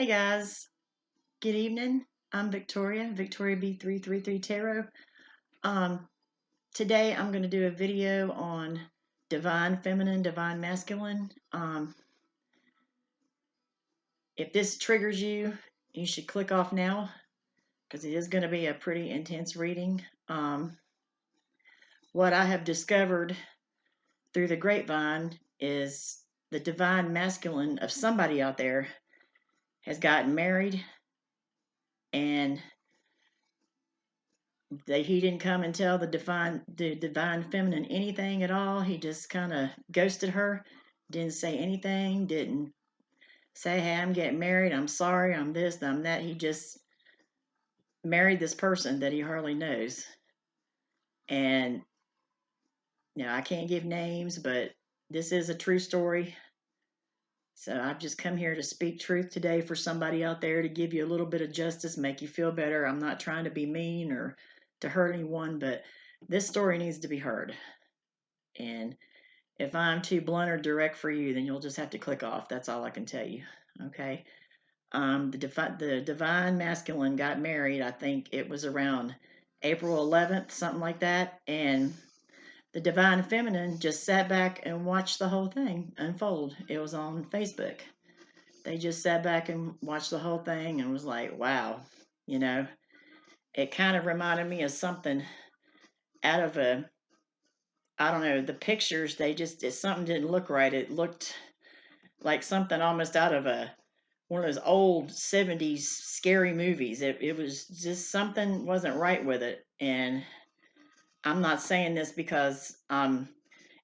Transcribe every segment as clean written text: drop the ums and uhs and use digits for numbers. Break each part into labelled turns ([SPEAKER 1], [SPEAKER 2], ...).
[SPEAKER 1] Hey guys, good evening. I'm Victoria B333 Tarot. Um, Today I'm going to do a video on divine feminine, divine masculine. If this triggers you, you should click off now because it is going to be a pretty intense reading. What I have discovered through the grapevine is the divine masculine of somebody out there has gotten married, and he didn't come and tell the divine feminine anything at all. He just kind of ghosted her, didn't say anything, didn't say, hey, I'm getting married, I'm sorry, I'm this, I'm that. He just married this person that he hardly knows. And I can't give names, but this is a true story. So I've just come here to speak truth today for somebody out there, to give you a little bit of justice, make you feel better. I'm not trying to be mean or to hurt anyone, but this story needs to be heard. And if I'm too blunt or direct for you, then you'll just have to click off. That's all I can tell you. Okay. The divine masculine got married. I think it was around April 11th, something like that. And the divine feminine just sat back and watched the whole thing unfold. It was on Facebook. They just sat back and watched the whole thing and was like, wow, it kind of reminded me of something out of I don't know, the pictures, something didn't look right. It looked like something almost out of one of those old 70s scary movies. It was just something wasn't right with it. And I'm not saying this because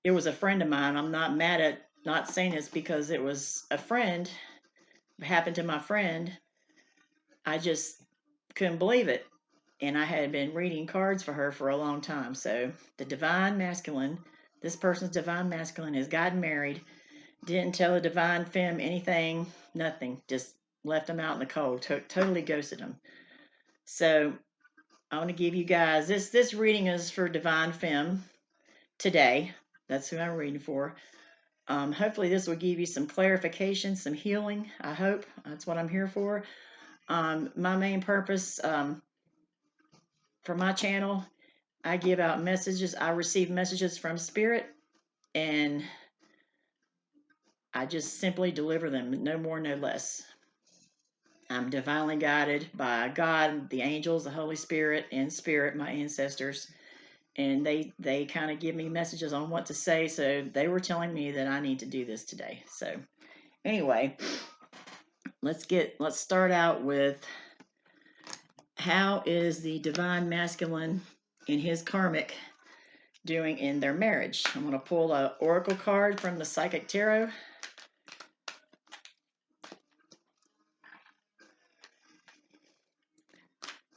[SPEAKER 1] it was a friend of mine. I'm not mad at not saying this because it was a friend, it happened to my friend. I just couldn't believe it. And I had been reading cards for her for a long time. So the divine masculine, this person's divine masculine, has gotten married. Didn't tell the divine femme anything, nothing. Just left him out in the cold. Totally ghosted him. So I want to give you guys this reading is for divine femme today. That's who I'm reading for. Hopefully this will give you some clarification, some healing. I hope that's what I'm here for. My main purpose for my channel, I give out messages. I receive messages from spirit, and I just simply deliver them, no more, no less. I'm divinely guided by God, the angels, the Holy Spirit, and spirit, my ancestors. And they kind of give me messages on what to say. So they were telling me that I need to do this today. So anyway, let's start out with, how is the divine masculine in his karmic doing in their marriage? I'm going to pull an oracle card from the Psychic Tarot.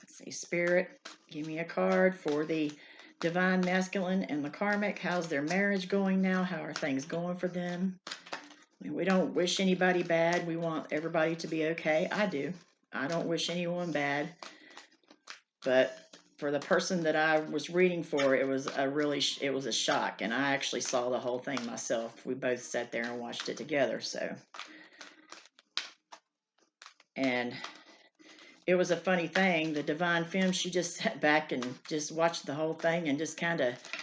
[SPEAKER 1] Let's see, Spirit, give me a card for the divine masculine and the karmic. How's their marriage going now? How are things going for them? I mean, we don't wish anybody bad. We want everybody to be okay. I do. I don't wish anyone bad. But for the person that I was reading for, it was a shock, and I actually saw the whole thing myself. We both sat there and watched it together. So, and it was a funny thing. The divine femme, she just sat back and just watched the whole thing, and just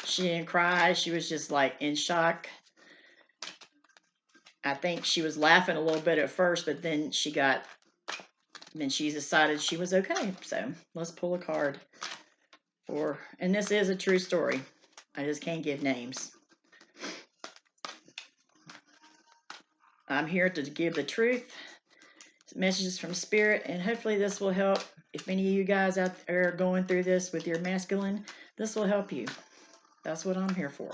[SPEAKER 1] she didn't cry. She was just like in shock. I think she was laughing a little bit at first, but then she decided she was okay. So let's pull a card and this is a true story. I just can't give names. I'm here to give the truth, messages from spirit, and hopefully this will help. If any of you guys out there are going through this with your masculine, this will help you. That's what I'm here for.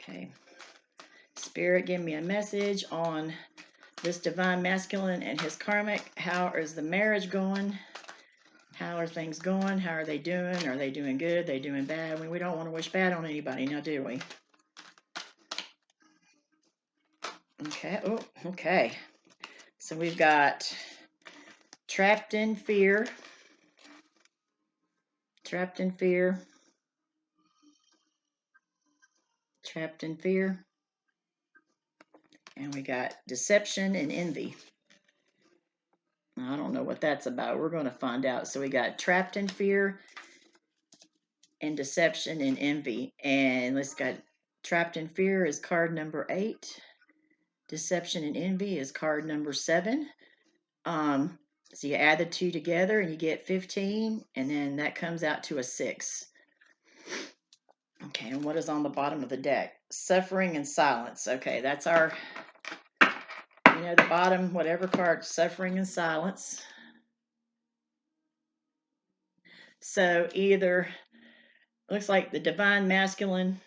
[SPEAKER 1] Okay. Spirit, give me a message on this divine masculine and his karmic. How is the marriage going? How are things going? How are they doing? Are they doing good? Are they doing bad? I mean, we don't want to wish bad on anybody now, do we? Okay. Oh, okay. So we've got trapped in fear. Trapped in fear. Trapped in fear. And we got deception and envy. I don't know what that's about. We're going to find out. So we got trapped in fear and deception and envy. And let's got trapped in fear is card number 8. Deception and envy is card number 7. So you add the two together and you get 15, and then that comes out to a 6. Okay, and what is on the bottom of the deck? Suffering and silence. Okay, that's our, the bottom, whatever card, suffering and silence. So either, looks like the divine masculine,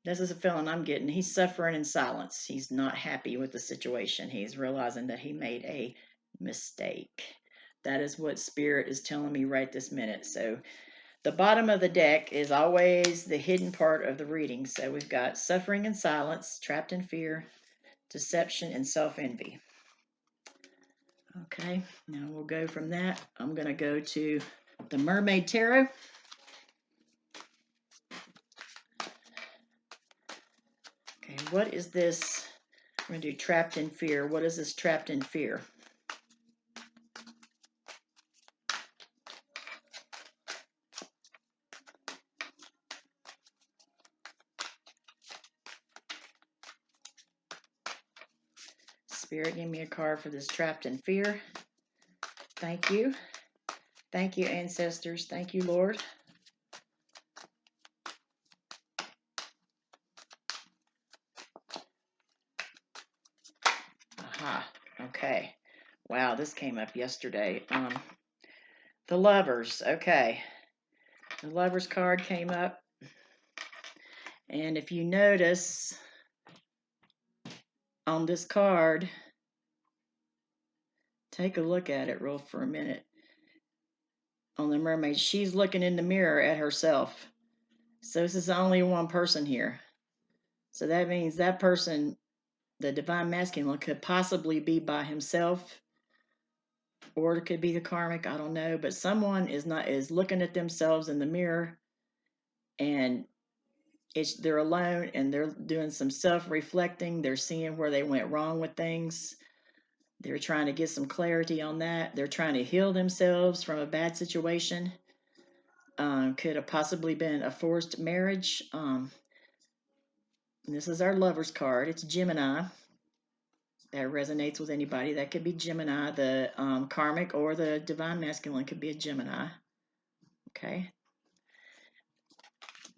[SPEAKER 1] this is a feeling I'm getting, he's suffering in silence. He's not happy with the situation. He's realizing that he made a mistake. That is what Spirit is telling me right this minute. So the bottom of the deck is always the hidden part of the reading. So we've got suffering and silence, trapped in fear, deception, and self-envy. Okay, now we'll go from that. I'm going to go to the Mermaid Tarot. Okay, what is this? We're going to do trapped in fear. What is this trapped in fear? Spirit, give me a card for this trapped in fear. Thank you. Thank you, ancestors. Thank you, Lord. Aha. Okay. Wow, this came up yesterday. The Lovers. Okay. The Lovers card came up. And if you notice on this card, take a look at it real for a minute. On the Mermaid, she's looking in the mirror at herself. So this is only one person here. So that means that person, the divine masculine, could possibly be by himself, or it could be the karmic. I don't know, but someone is looking at themselves in the mirror, and they're alone, and they're doing some self-reflecting. They're seeing where they went wrong with things. They're trying to get some clarity on that. They're trying to heal themselves from a bad situation. Could have possibly been a forced marriage. This is our Lovers card. It's Gemini. That resonates with anybody. That could be Gemini. The karmic or the divine masculine could be a Gemini. Okay.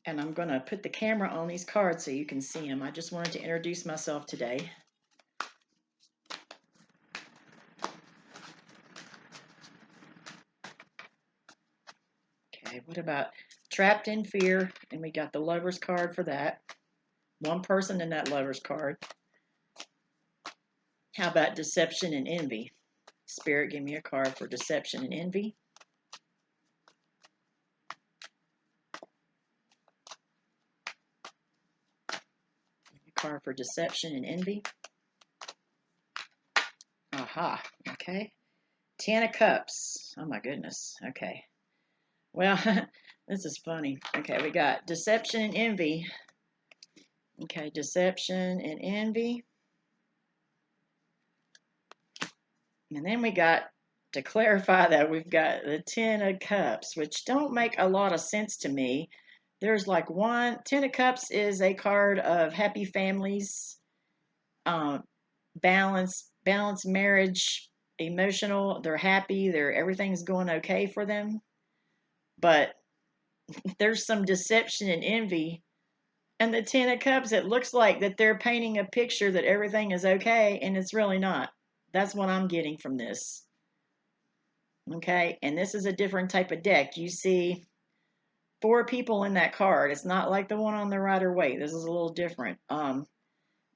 [SPEAKER 1] And I'm going to put the camera on these cards so you can see them. I just wanted to introduce myself today. Okay, what about trapped in fear? And we got the Lovers card for that. One person in that Lovers card. How about deception and envy? Spirit, give me a card for deception and envy. A card for deception and envy. Aha, okay. 10 of Cups. Oh my goodness. Okay. Well, this is funny. Okay, we got deception and envy. Okay, deception and envy. And then we got, to clarify that, we've got the 10 of Cups, which don't make a lot of sense to me. There's like 10 of Cups is a card of happy families, balanced marriage, emotional, they're happy, everything's going okay for them. But there's some deception and envy. And the 10 of Cups, it looks like that they're painting a picture that everything is okay, and it's really not. That's what I'm getting from this. Okay, and this is a different type of deck. You see 4 people in that card. It's not like the one on the Rider-Waite. This is a little different. But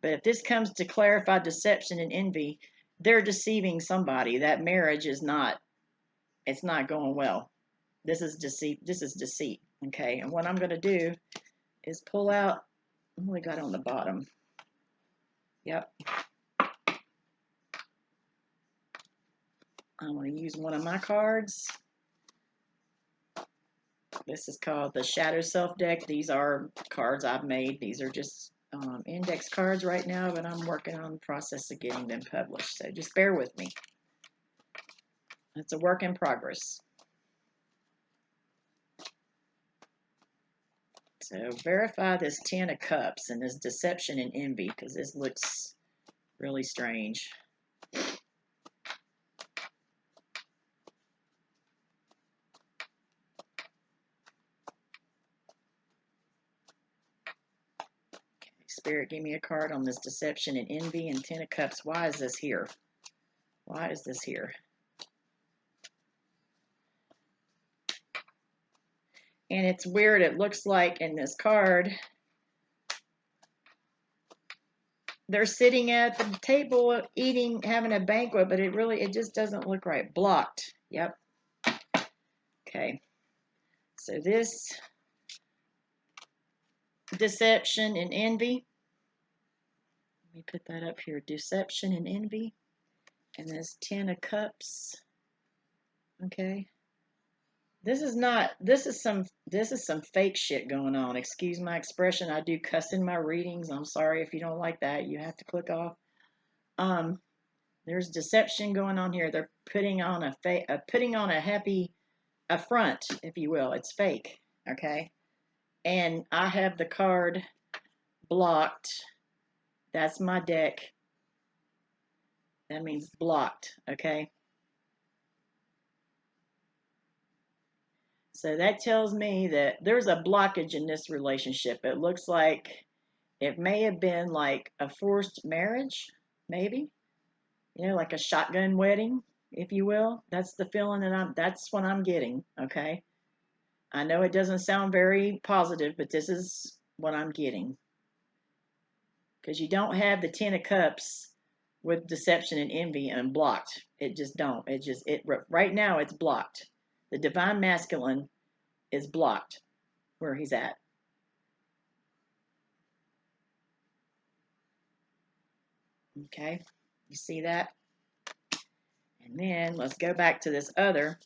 [SPEAKER 1] if this comes to clarify deception and envy, they're deceiving somebody. That marriage is not, it's not going well. This is deceit. This is deceit. Okay, and what I'm going to do is pull out, what we got on the bottom? Yep. I'm going to use one of my cards. This is called the Shadow Self deck. These are cards I've made. These are just index cards right now, but I'm working on the process of getting them published. So just bear with me. It's a work in progress. So verify this 10 of Cups and this deception and envy, because this looks really strange. Spirit, give me a card on this deception and envy and 10 of Cups. Why is this here? Why is this here? And it's weird. It looks like in this card, they're sitting at the table eating, having a banquet, but it just doesn't look right. Blocked. Yep. Okay. So this deception and envy. Let me put that up here. Deception and envy. And this 10 of Cups. Okay. This is some fake shit going on. Excuse my expression. I do cuss in my readings. I'm sorry if you don't like that. You have to click off. There's deception going on here. They're putting on a happy front, if you will. It's fake. Okay. And I have the card blocked. That's my deck. That means blocked. Okay. So that tells me that there's a blockage in this relationship. It looks like it may have been like a forced marriage, maybe, like a shotgun wedding, if you will. That's the feeling that's what I'm getting. Okay. I know it doesn't sound very positive, but this is what I'm getting. Because you don't have the 10 of Cups with deception and envy unblocked. It just don't. Right now it's blocked. The divine masculine is blocked where he's at. Okay, you see that? And then let's go back to this other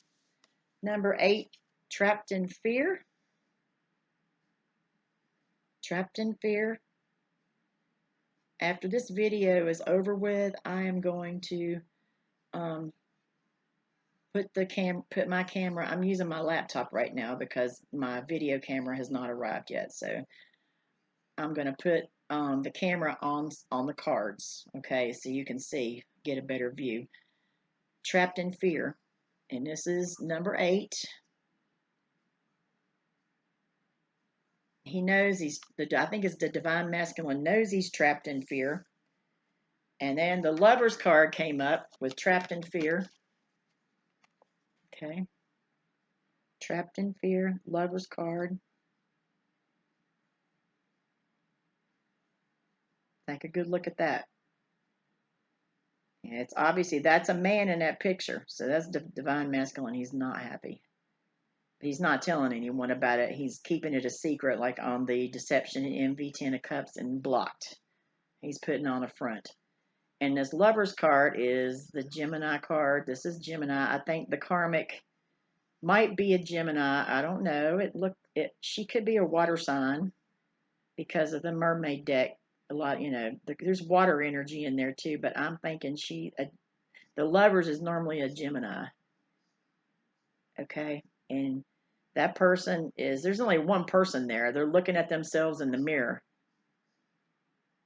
[SPEAKER 1] number 8, trapped in fear. Trapped in fear. After this video is over with, I am going to put my camera. I'm using my laptop right now because my video camera has not arrived yet. So I'm going to put the camera on the cards, okay, so you can get a better view. Trapped in fear, and this is number 8. He knows I think it's the divine masculine knows he's trapped in fear. And then the Lover's card came up with trapped in fear. Okay. Trapped in fear, Lover's card. Take a good look at that. And it's obviously that's a man in that picture. So that's divine masculine. He's not happy. He's not telling anyone about it. He's keeping it a secret, like on the deception and envy 10 of Cups, and blocked. He's putting on a front. And this Lover's card is the Gemini card. This is Gemini. I think the Karmic might be a Gemini. I don't know. She could be a water sign because of the mermaid deck. A lot, there's water energy in there too, but I'm thinking the Lovers is normally a Gemini. Okay. And that person there's only one person there. They're looking at themselves in the mirror,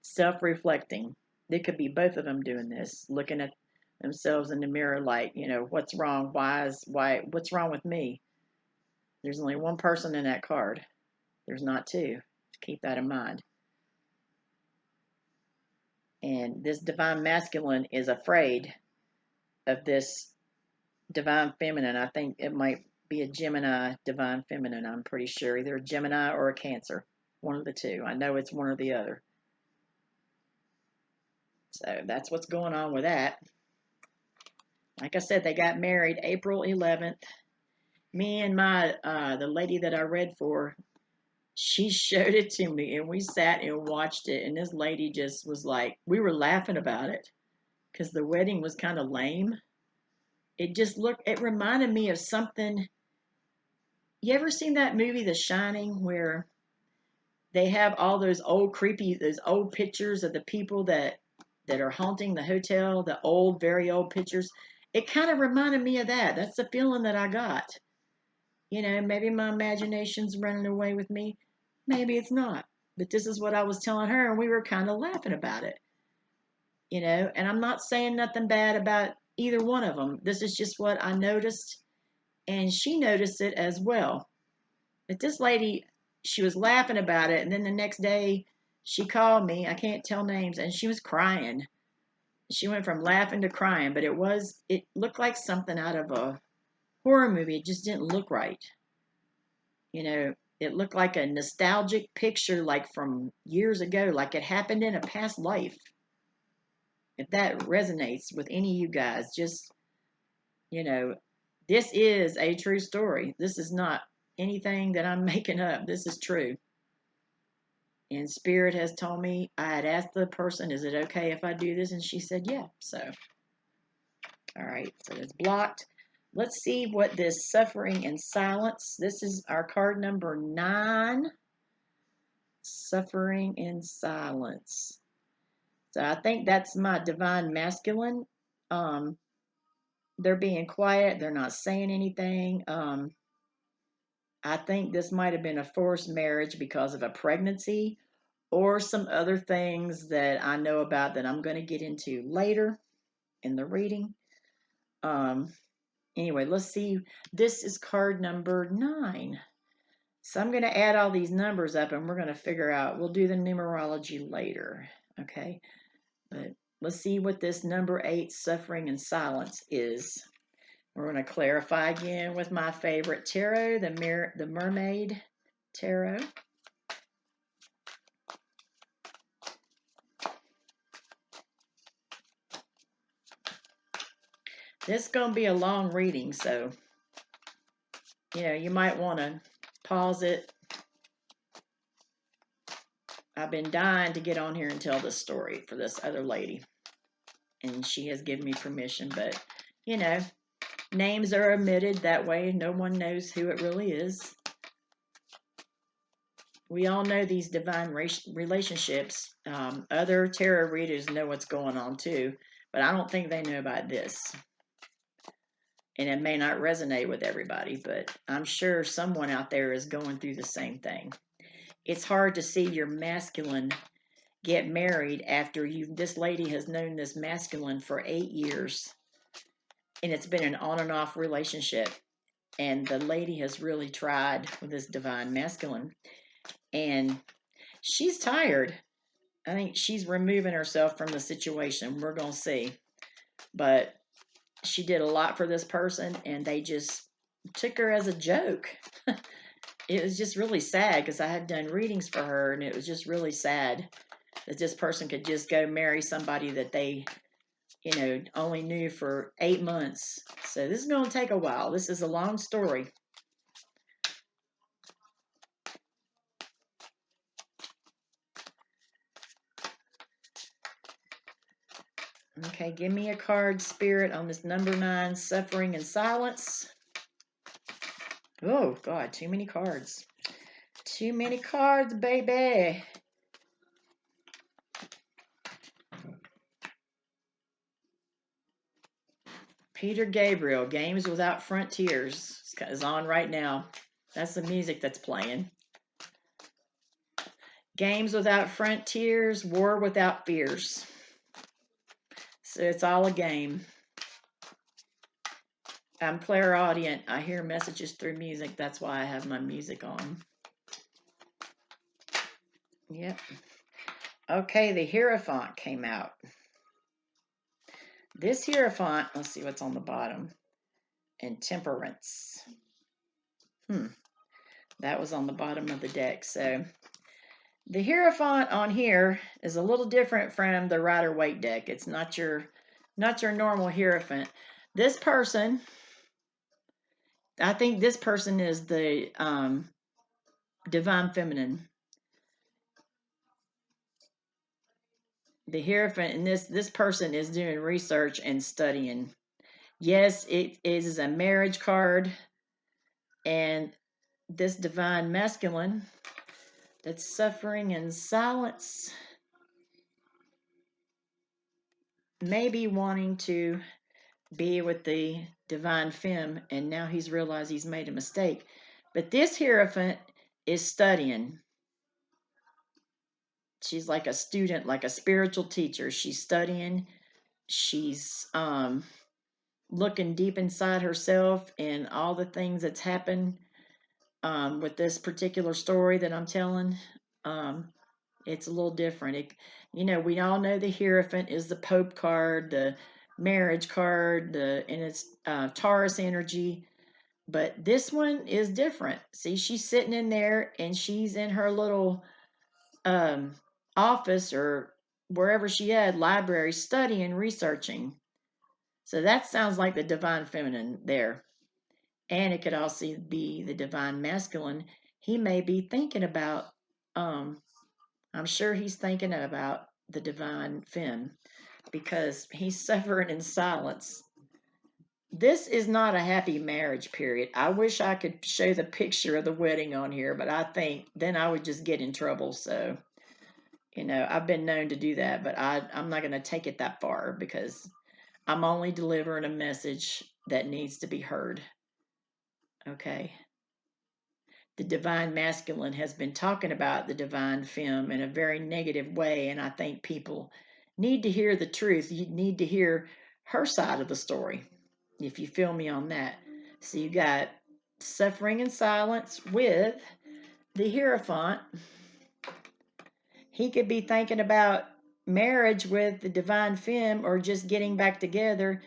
[SPEAKER 1] self-reflecting. They could be both of them doing this, looking at themselves in the mirror like, what's wrong? What's wrong with me? There's only one person in that card. There's not two. Keep that in mind. And this divine masculine is afraid of this divine feminine. I think it might be a Gemini divine feminine. I'm pretty sure either a Gemini or a Cancer. One of the two. I know it's one or the other. So that's what's going on with that. Like I said, they got married April 11th. Me and the lady that I read for, she showed it to me, and we sat and watched it. And this lady just was like, we were laughing about it because the wedding was kind of lame. It reminded me of something. You ever seen that movie, The Shining, where they have all those old pictures of the people that are haunting the hotel, the old, very old pictures, it kind of reminded me of that. That's the feeling that I got. Maybe my imagination's running away with me. Maybe it's not. But this is what I was telling her, and we were kind of laughing about it. And I'm not saying nothing bad about either one of them. This is just what I noticed, and she noticed it as well. But this lady, she was laughing about it, and then the next day she called me. I can't tell names, and she was crying. She went from laughing to crying, but it looked like something out of a horror movie. It just didn't look right. It looked like a nostalgic picture, like from years ago, like it happened in a past life. If that resonates with any of you guys, just, you know, this is a true story. This is not anything that I'm making up. This is true. And Spirit has told me, I had asked the person, is it okay if I do this? And she said, yeah. So, all right. So it's blocked. Let's see what this suffering in silence. This is our card number 9. Suffering in silence. So I think that's my divine masculine. They're being quiet. They're not saying anything. I think this might have been a forced marriage because of a pregnancy or some other things that I know about that I'm going to get into later in the reading. Anyway, let's see. This is card number 9. So I'm going to add all these numbers up and we're going to figure out, we'll do the numerology later. Okay. But let's see what this number 8, suffering in silence, is. We're going to clarify again with my favorite tarot, the Mermaid Tarot. This is going to be a long reading, so, you might want to pause it. I've been dying to get on here and tell this story for this other lady, and she has given me permission, but, names are omitted. That way no one knows who it really is. We all know these divine relationships. Other tarot readers know what's going on too, but I don't think they know about this. And it may not resonate with everybody, but I'm sure someone out there is going through the same thing. It's hard to see your masculine get married after this lady has known this masculine for 8 years, and it's been an on and off relationship. And the lady has really tried with this divine masculine, and she's tired. I think she's removing herself from the situation. We're going to see. But she did a lot for this person, and they just took her as a joke. It was just really sad because I had done readings for her, and it was just really sad that this person could just go marry somebody that they, only knew for 8 months. So this is going to take a while. This is a long story. Okay, give me a card, Spirit, on this number 9, suffering in silence. Oh, God, too many cards. Too many cards, baby. Peter Gabriel, Games Without Frontiers, is on right now. That's the music that's playing. Games Without Frontiers, War Without Fears. So it's all a game. I'm clairaudient. I hear messages through music. That's why I have my music on. Yep. Okay, the Hierophant came out. This Hierophant, let's see what's on the bottom. And Temperance. That was on the bottom of the deck. So the Hierophant on here is a little different from the Rider-Waite deck. It's not your normal Hierophant. This person, I think this person is the Divine Feminine. The Hierophant, and this person is doing research and studying. Yes, it is a marriage card, and this Divine Masculine that's suffering in silence may be wanting to be with the divine femme, and now he's realized he's made a mistake. But this Hierophant is studying. She's like a student, like a spiritual teacher. She's studying. She's looking deep inside herself and all the things that's happened with this particular story that I'm telling. It's a little different. We all know the Hierophant is the Pope card, the marriage card, and it's Taurus energy. But this one is different. See, she's sitting in there and she's in her little um, office or wherever she had, library, studying, researching. So that sounds like the divine feminine there. And it could also be the divine masculine. He may be thinking about, I'm sure he's thinking about the divine femme because he's suffering in silence. This is not a happy marriage period. I wish I could show the picture of the wedding on here, but I think then I would just get in trouble. So, I've been known to do that, but I'm not going to take it that far because I'm only delivering a message that needs to be heard. Okay. The divine masculine has been talking about the divine femme in a very negative way, and I think people need to hear the truth. You need to hear her side of the story, if you feel me on that. So you got suffering in silence with the Hierophant. He could be thinking about marriage with the divine femme or just getting back together,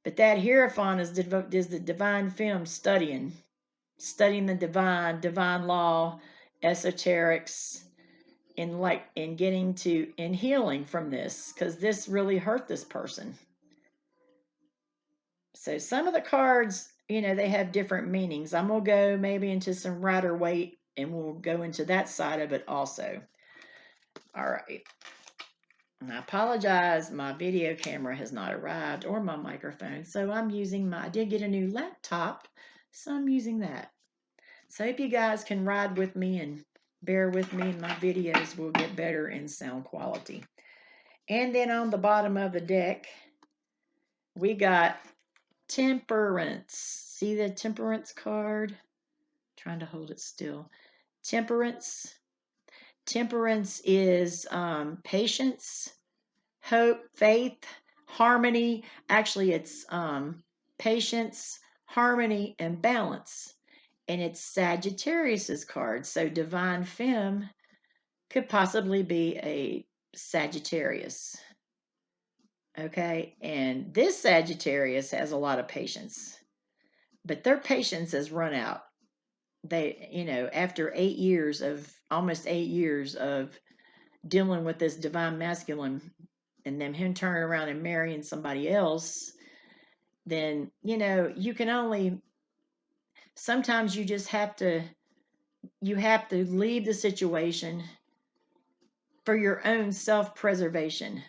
[SPEAKER 1] but that Hierophant is the divine femme studying the divine law, esoterics, in getting to in healing from this, because this really hurt this person. So some of the cards, they have different meanings. I'm gonna go maybe into some Rider Waite, and we'll go into that side of it also. All right. And I apologize, my video camera has not arrived or my microphone, so I did get a new laptop, so I'm using that. So I hope you guys can ride with me and bear with me, and my videos will get better in sound quality. And then on the bottom of the deck, we got Temperance. See the Temperance card? Trying to hold it still. Temperance. Temperance is patience, hope, faith, harmony. Actually, it's patience, harmony, and balance. And it's Sagittarius's card. So divine femme could possibly be a Sagittarius. Okay, and this Sagittarius has a lot of patience, but their patience has run out. After almost 8 years of dealing with this divine masculine, and then him turning around and marrying somebody else, then, sometimes you just have to leave the situation for your own self-preservation,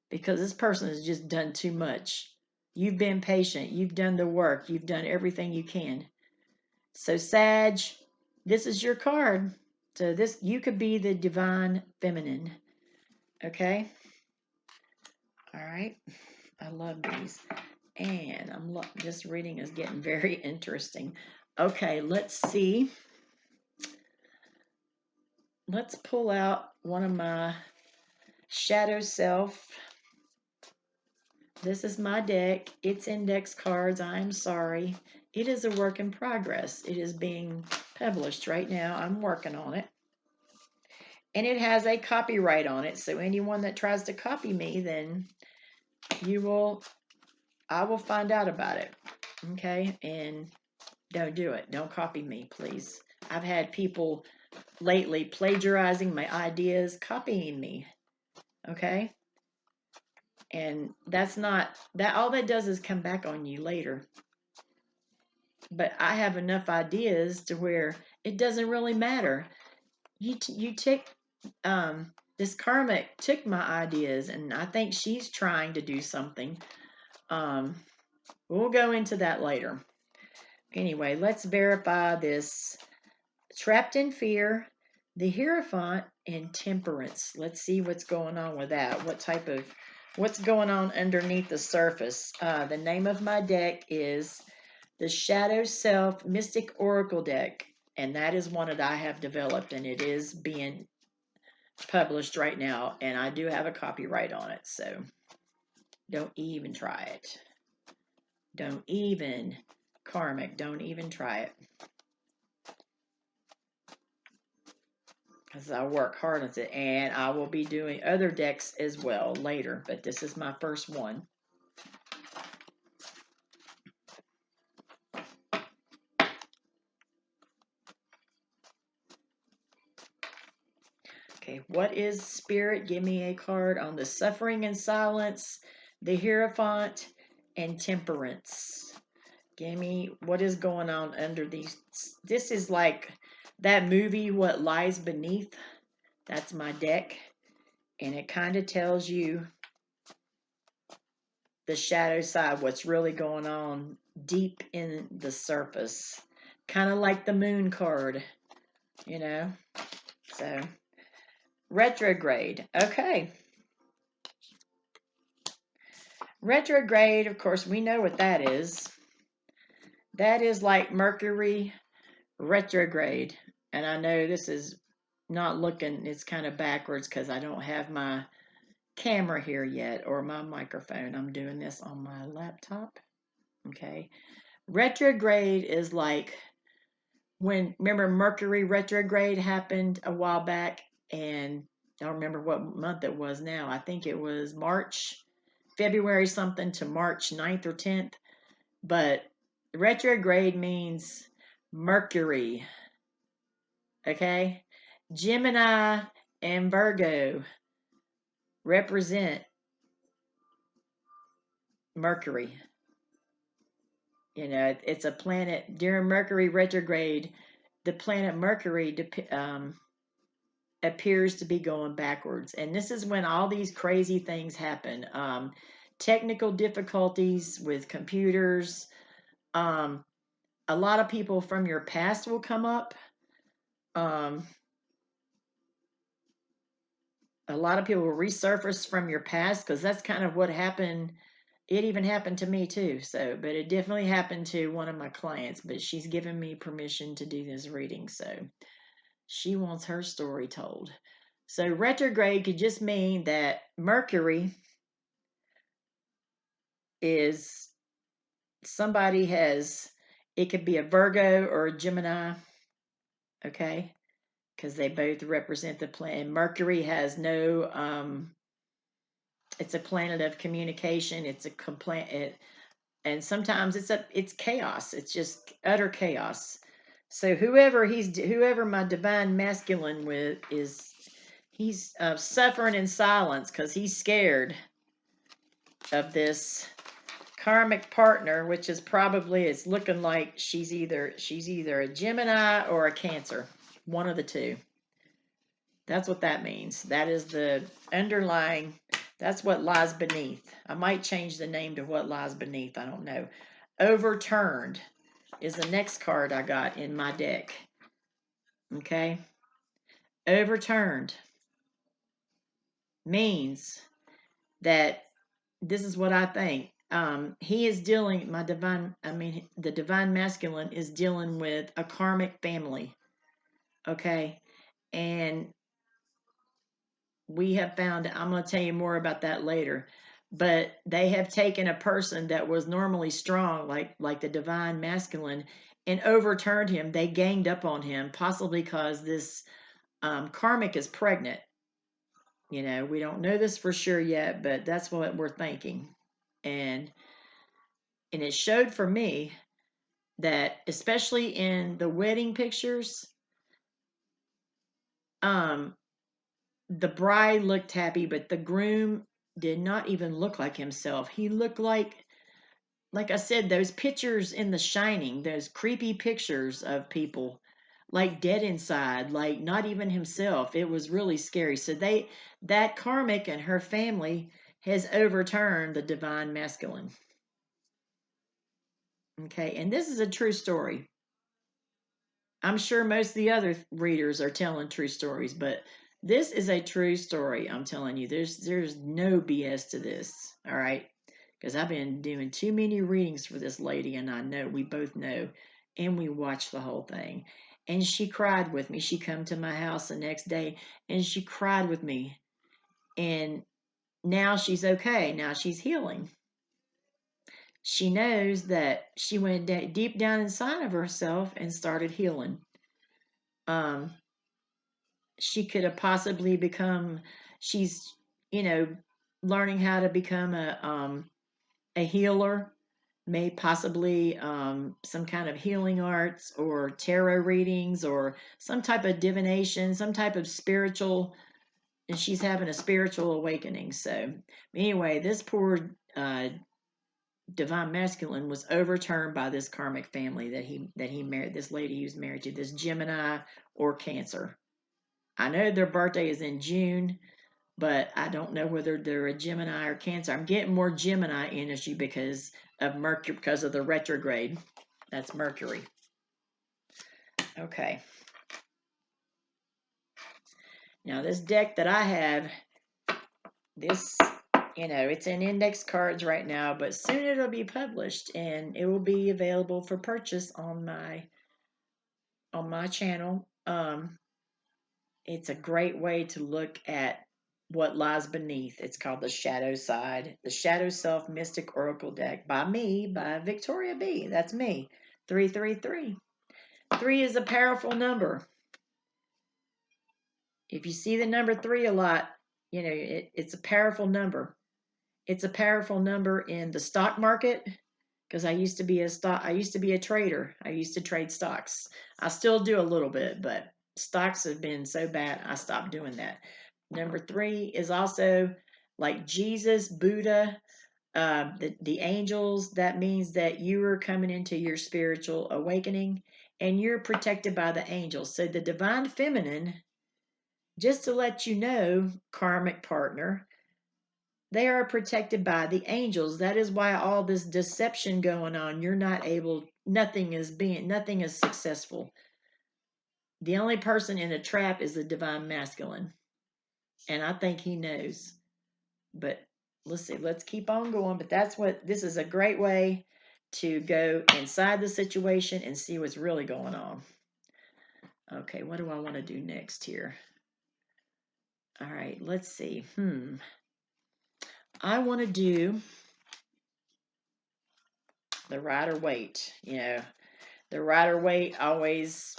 [SPEAKER 1] because this person has just done too much. You've been patient. You've done the work. You've done everything you can. So Sag, this is your card. So you could be the divine feminine. Okay? All right. I love these. And this reading is getting very interesting. Okay, let's see. Let's pull out one of my shadow self. This is my deck. It's index cards. I'm sorry. It is a work in progress. It is being published right now. I'm working on it. And it has a copyright on it. So anyone that tries to copy me, then I will find out about it. Okay? And don't do it. Don't copy me, please. I've had people lately plagiarizing my ideas, copying me. Okay? And that's not that all that does is come back on you later. But I have enough ideas to where it doesn't really matter. You take this Karmic took my ideas, and I think she's trying to do something. We'll go into that later. Anyway, let's verify this. Trapped in fear, the Hierophant, and Temperance. Let's see what's going on with that. What type of What's going on underneath the surface? The name of my deck is the Shadow Self Mystic Oracle deck, and that is one that I have developed, and it is being published right now, and I do have a copyright on it, so don't even try it. Don't even, Karmic, don't even try it. Because I work hard on it, and I will be doing other decks as well later, but this is my first one. Okay, what is Spirit? Give me a card on the Suffering and Silence, the Hierophant, and Temperance. Give me what is going on under these. This is like that movie, What Lies Beneath. That's my deck. And it kind of tells you the shadow side, what's really going on deep in the surface. Kind of like the Moon card, you know? So, retrograde. Okay. Retrograde, of course, we know what that is. That is like Mercury retrograde. And I know this is not looking, it's kind of backwards because I don't have my camera here yet or my microphone. I'm doing this on my laptop. Okay. Retrograde is like when, remember, Mercury retrograde happened a while back, and I don't remember what month it was now. I think it was March, February something to March 9th or 10th. But retrograde means Mercury. Okay? Gemini and Virgo represent Mercury. You know, it's a planet during Mercury retrograde. The planet Mercury appears to be going backwards. And this is when all these crazy things happen. Technical difficulties with computers. A lot of people from your past will come up. A lot of people will resurface from your past because that's kind of what happened. It even happened to me too. So, but it definitely happened to one of my clients, but she's given me permission to do this reading. So she wants her story told. So retrograde could just mean that Mercury is somebody has, it could be a Virgo or a Gemini, okay? Because they both represent the planet. Mercury has no, it's a planet of communication. It's a complaint, and sometimes it's chaos. It's just utter chaos. So whoever my divine masculine with is, he's suffering in silence because he's scared of this karmic partner, which is probably, it's looking like she's either a Gemini or a Cancer, one of the two. That's what that means. That is the underlying, that's what lies beneath. I might change the name to What Lies Beneath. I don't know. Overturned is the next card I got in my deck. Okay. Overturned means that this is what I think. He is dealing, the divine masculine is dealing with a karmic family. Okay. And we have found, I'm going to tell you more about that later, but they have taken a person that was normally strong, like the divine masculine, and overturned him. They ganged up on him, possibly because this karmic is pregnant. You know, we don't know this for sure yet, but that's what we're thinking. And it showed for me that, especially in the wedding pictures, the bride looked happy, but the groom did not even look like himself. He looked like I said, those pictures in The Shining, those creepy pictures of people like dead inside, like not even himself. It was really scary. So that karmic and her family has overturned the divine masculine. Okay, and this is a true story. I'm sure most of the other readers are telling true stories, but This is a true story. I'm telling you, there's no BS to this. All right, because I've been doing too many readings for this lady, and I know we both know, and we watched the whole thing. And she cried with me. She come to my house the next day, and she cried with me. And now she's okay. Now she's healing. She knows that she went deep down inside of herself and started healing. Um, she could have possibly become. She's, you know, learning how to become a healer, may possibly some kind of healing arts or tarot readings or some type of divination, some type of spiritual, and she's having a spiritual awakening. So anyway, this poor divine masculine was overturned by this karmic family that he married, this lady he was married to, this Gemini or Cancer. I know their birthday is in June, but I don't know whether they're a Gemini or Cancer. I'm getting more Gemini energy because of Mercury, because of the retrograde. That's Mercury. Okay. Now this deck that I have, this, it's in index cards right now, but soon it'll be published and it will be available for purchase on my channel. It's a great way to look at what lies beneath. It's called the Shadow Side, the Shadow Self Mystic Oracle Deck by me, by Victoria B. That's me. 333. 3 is a powerful number. If you see the number 3 a lot, it's a powerful number. It's a powerful number in the stock market because I used to be a trader. I used to trade stocks. I still do a little bit, but stocks have been so bad I stopped doing that. Number 3 is also like Jesus, Buddha, the angels. That means that you are coming into your spiritual awakening and you're protected by the angels. So the divine feminine, just to let you know, karmic partner, they are protected by the angels. That is why all this deception going on, nothing is successful. The only person in a trap is the divine masculine. And I think he knows. But let's see, let's keep on going. But this is a great way to go inside the situation and see what's really going on. Okay, what do I want to do next here? All right, let's see. I want to do the Rider-Waite. The Rider-Waite always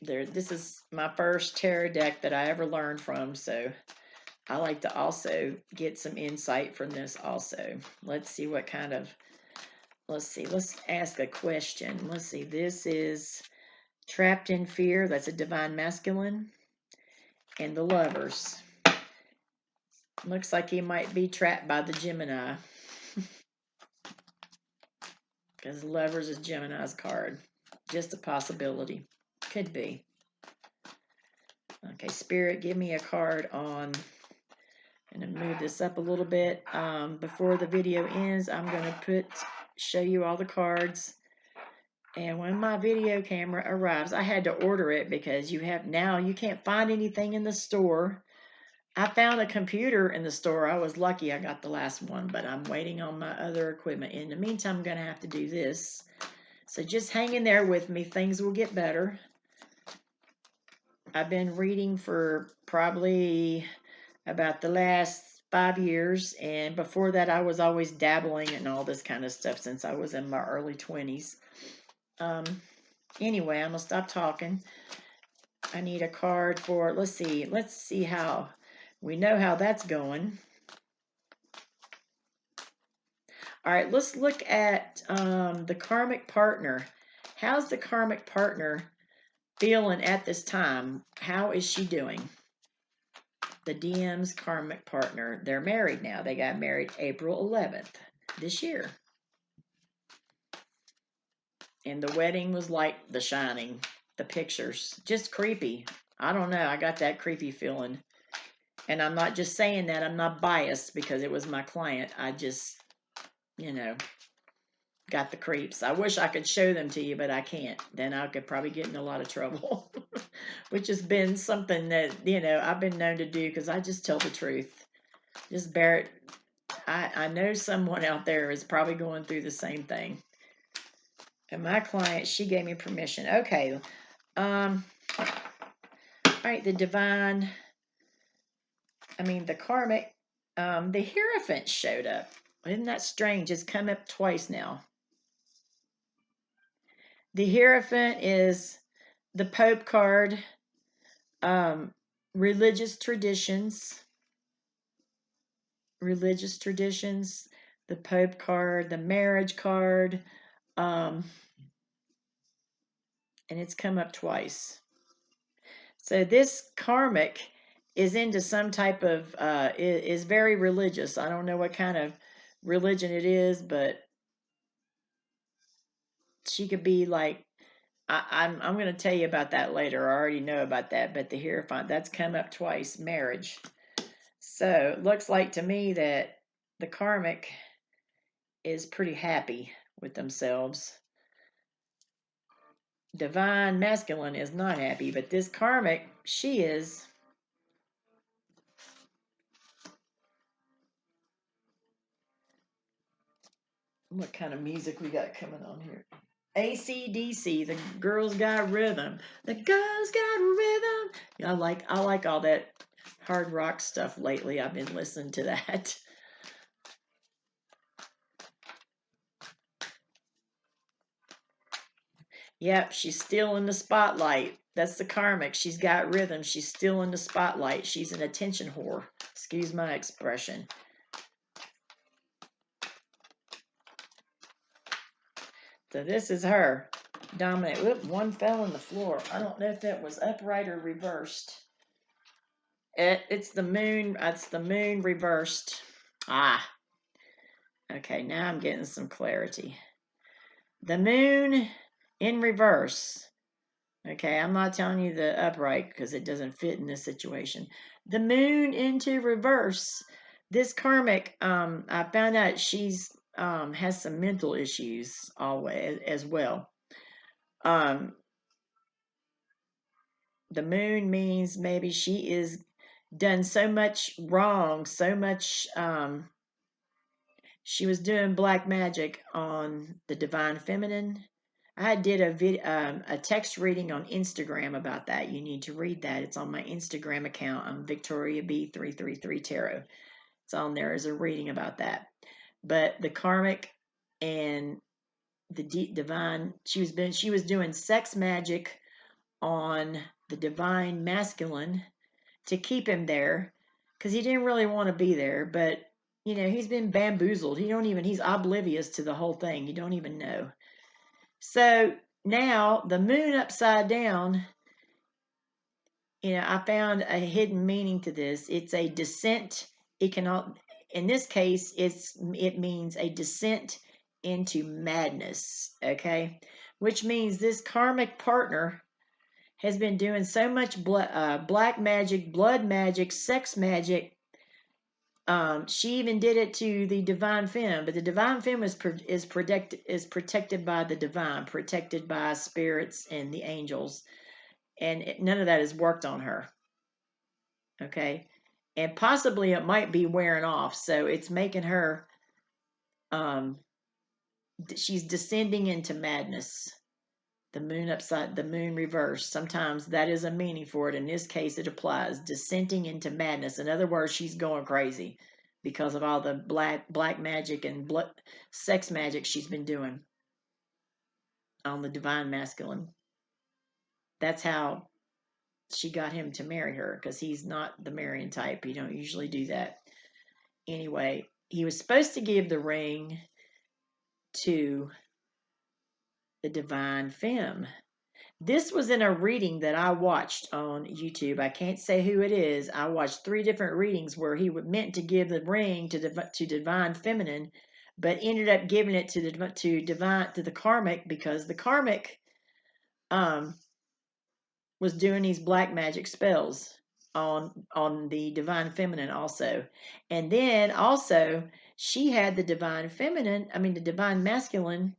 [SPEAKER 1] there. This is my first tarot deck that I ever learned from, so I like to also get some insight from this also. Let's see what kind of, let's ask a question. Let's see, this is Trapped in Fear. That's a divine masculine. And the Lovers. Looks like he might be trapped by the Gemini. Because Lovers is Gemini's card. Just a possibility. Could be. Okay, Spirit, give me a card on... I'm going to move this up a little bit. Before the video ends, I'm going to show you all the cards. And when my video camera arrives, I had to order it because you can't find anything in the store. I found a computer in the store. I was lucky I got the last one, but I'm waiting on my other equipment. In the meantime, I'm going to have to do this. So just hang in there with me. Things will get better. I've been reading for probably about the last 5 years, and before that I was always dabbling in all this kind of stuff since I was in my early 20s. Anyway, I'm gonna stop talking. I need a card for, let's see how we know how that's going. All right, let's look at the karmic partner. How's the karmic partner feeling at this time? How is she doing? The DM's karmic partner, they're married now. They got married April 11th this year. And the wedding was like The Shining. The pictures, just creepy. I don't know. I got that creepy feeling. And I'm not just saying that. I'm not biased because it was my client. I just, got the creeps. I wish I could show them to you, but I can't. Then I could probably get in a lot of trouble, which has been something that, I've been known to do because I just tell the truth. Just bear it. I know someone out there is probably going through the same thing. And my client, she gave me permission. Okay. All right, the karmic, the Hierophant showed up. Isn't that strange? It's come up twice now. The Hierophant is the Pope card, religious traditions, the Pope card, the marriage card, and it's come up twice. So this karmic is into some type of, is very religious. I don't know what kind of religion it is, but she could be like, I'm going to tell you about that later. I already know about that, but the Hierophant, that's come up twice, marriage. So it looks like to me that the karmic is pretty happy with themselves. Divine masculine is not happy, but this karmic, she is. What kind of music we got coming on here? AC/DC, the girls got rhythm. The girls got rhythm. I like all that hard rock stuff lately. I've been listening to that. Yep, she's still in the spotlight. That's the karmic. She's got rhythm. She's still in the spotlight. She's an attention whore. Excuse my expression. So this is her. Dominant. Whoop, one fell on the floor. I don't know if that was upright or reversed. It's the moon. It's the moon reversed. Ah. Okay, now I'm getting some clarity. The moon in reverse. Okay, I'm not telling you the upright because it doesn't fit in this situation. The moon into reverse. This karmic, I found out she's has some mental issues always as well. The moon means maybe she is done so much wrong, so much. She was doing black magic on the divine feminine. I did a text reading on Instagram about that. You need to read that. It's on my Instagram account. I'm Victoria B333 Tarot. It's on there as a reading about that. But the karmic and the divine, she was doing sex magic on the divine masculine to keep him there because he didn't really want to be there. But he's been bamboozled. He's oblivious to the whole thing. You don't even know. So now the moon upside down, I found a hidden meaning to this. It's a descent. In this case, it means a descent into madness. Okay, which means this karmic partner has been doing so much black magic, blood magic, sex magic. She even did it to the divine femme, but the divine femme is protected by the divine, protected by spirits and the angels, and none of that has worked on her. Okay, and possibly it might be wearing off, so it's making her. She's descending into madness. The moon reversed. Sometimes that is a meaning for it. In this case, it applies descending into madness. In other words, she's going crazy because of all the black magic and sex magic she's been doing on the divine masculine. That's how she got him to marry her, because he's not the marrying type. He don't usually do that. Anyway, he was supposed to give the ring to the divine femme. This was in a reading that I watched on YouTube. I can't say who it is. I watched 3 different readings where he meant to give the ring to divine feminine, but ended up giving it to the karmic, because the karmic was doing these black magic spells on the divine feminine also. And then also she had the divine masculine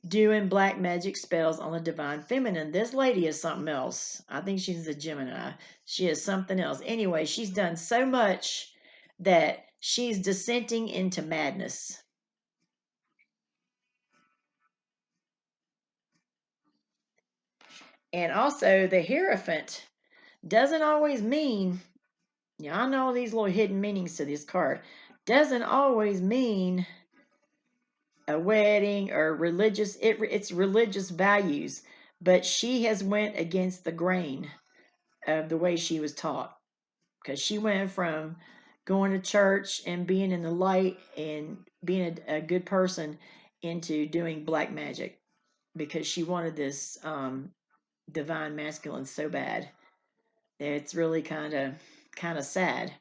[SPEAKER 1] doing black magic spells on the divine feminine. This lady is something else. I think she's a Gemini. She is something else. Anyway, she's done so much that she's descending into madness. And also, the Hierophant doesn't always mean, yeah, I know these little hidden meanings to this card, doesn't always mean a wedding or religious, it's religious values, but she has went against the grain of the way she was taught, because she went from going to church and being in the light and being a good person into doing black magic because she wanted this divine masculine so bad. It's really kind of sad.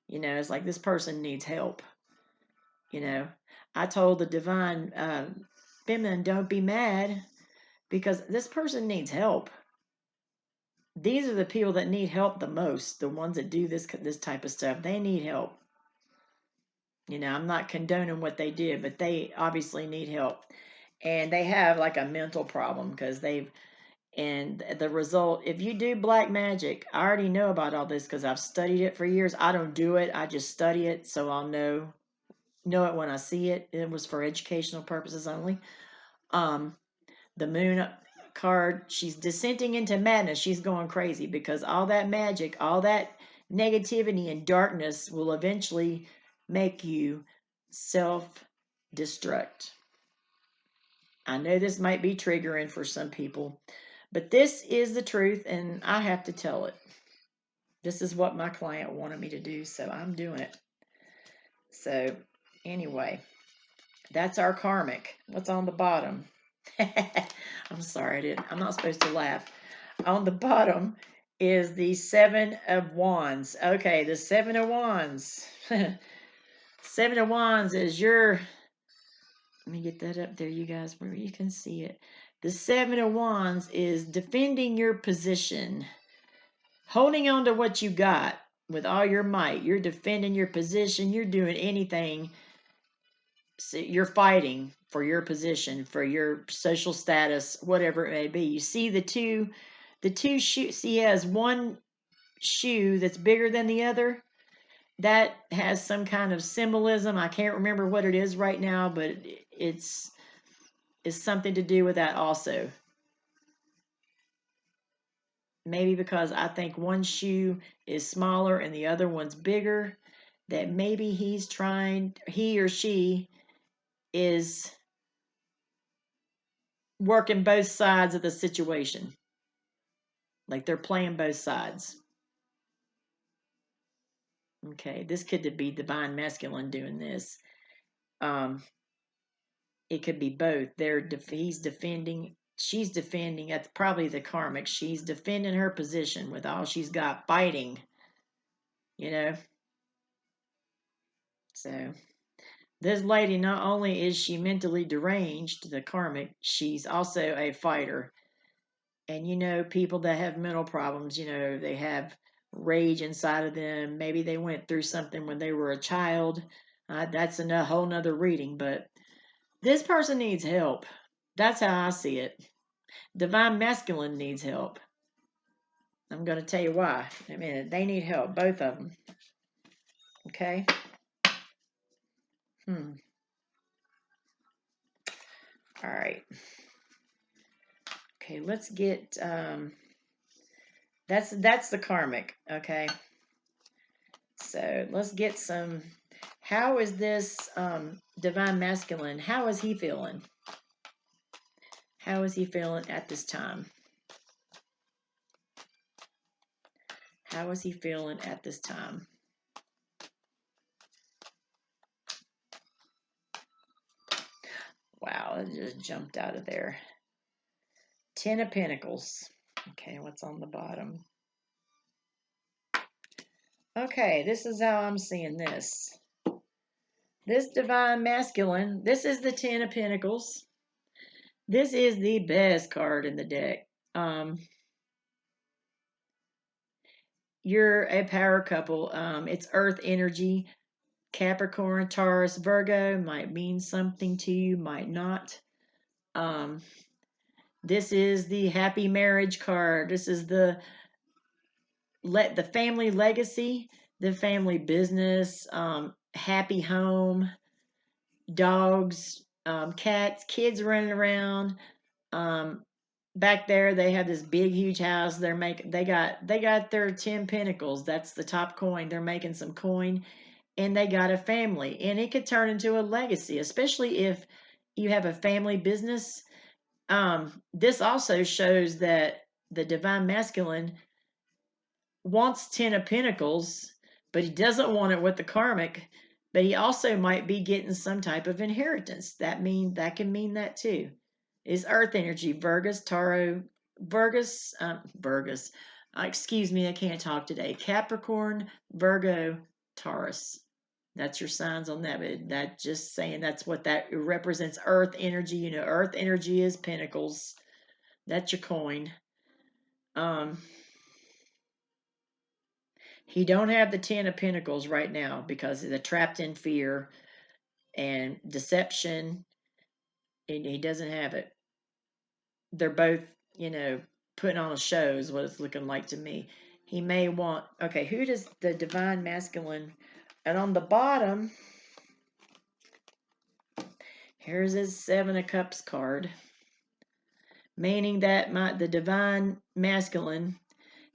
[SPEAKER 1] It's like this person needs help. you know I told the divine feminine, don't be mad, because this person needs help. These are the people that need help the most, the ones that do this type of stuff. They need help. I'm not condoning what they did, but they obviously need help. And they have like a mental problem because and the result, if you do black magic, I already know about all this because I've studied it for years. I don't do it, I just study it, so I'll know it when I see it. It was for educational purposes only. Um, the moon card, she's descending into madness. She's going crazy because all that magic, all that negativity and darkness will eventually make you self destruct. I know this might be triggering for some people, but this is the truth and I have to tell it. This is what my client wanted me to do, so I'm doing it. So, anyway, that's our karmic. What's on the bottom? I'm sorry, I'm not supposed to laugh. On the bottom is the Seven of Wands. Okay, the Seven of Wands. Seven of Wands is your, let me get that up there, you guys, where you can see it. The Seven of Wands is defending your position, holding on to what you got with all your might. You're defending your position. You're doing anything. So you're fighting for your position, for your social status, whatever it may be. You see the two shoes. He has one shoe that's bigger than the other. That has some kind of symbolism. I can't remember what it is right now, but it's something to do with that also. Maybe because I think one shoe is smaller and the other one's bigger, that maybe he or she is working both sides of the situation. Like they're playing both sides. Okay, this could be divine masculine doing this. It could be both. He's defending, she's defending. That's probably the karmic. She's defending her position with all she's got, fighting. You know. So this lady, not only is she mentally deranged, the karmic, she's also a fighter. And people that have mental problems, they have rage inside of them. Maybe they went through something when they were a child. That's a whole nother reading, but this person needs help. That's how I see it. Divine masculine needs help. I'm going to tell you why in a minute. They need help, both of them. Okay? All right. Okay, let's get that's the karmic, okay? So let's get some. How is this divine masculine? How is he feeling? How is he feeling at this time? How is he feeling at this time? Wow, it just jumped out of there. Ten of Pentacles. Okay, what's on the bottom? Okay, this is how I'm seeing this. This divine masculine, this is the Ten of Pentacles. This is the best card in the deck. You're a power couple. It's earth energy. Capricorn, Taurus, Virgo might mean something to you, might not. This is the happy marriage card. This is the family legacy, the family business, happy home, dogs, cats, kids running around. Um, Back there, they have this big, huge house. They got their 10 pentacles. That's the top coin. They're making some coin, and they got a family, and it could turn into a legacy, especially if you have a family business. This also shows that the divine masculine wants 10 of pentacles, but he doesn't want it with the karmic. But he also might be getting some type of inheritance. That can mean that too. Is earth energy, Virgus, Taro, Virgus. Excuse me, I can't talk today. Capricorn, Virgo, Taurus. That's your signs on that. But that just saying that's what that represents. Earth energy. Earth energy is pentacles. That's your coin. He don't have the 10 of pentacles right now because they're trapped in fear and deception, and he doesn't have it. They're both, putting on a show is what it's looking like to me. He may want, okay, who does the divine masculine, and on the bottom, here's his 7 of Cups card, meaning that the divine masculine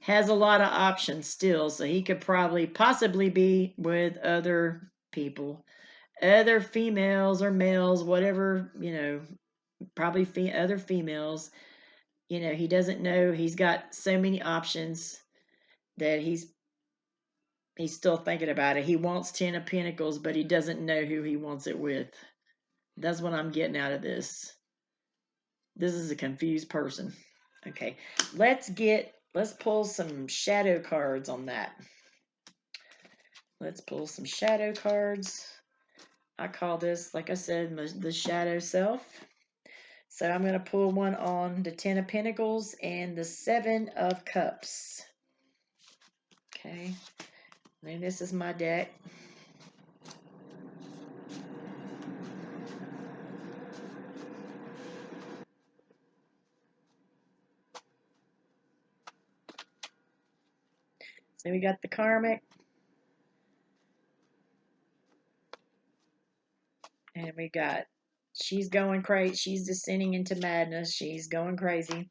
[SPEAKER 1] has a lot of options still, so he could possibly be with other people, other females or males, whatever, probably other females. He doesn't know. He's got so many options that he's still thinking about it. He wants 10 of pentacles, but he doesn't know who he wants it with. That's what I'm getting out of this. This is a confused person. Okay, let's pull some shadow cards on that. Let's pull some shadow cards. I call this, like I said, the shadow self. So I'm going to pull one on the 10 of pentacles and the 7 of Cups. Okay. And this is my deck. So we got the Karmic. And we got, she's going crazy. She's descending into madness. She's going crazy.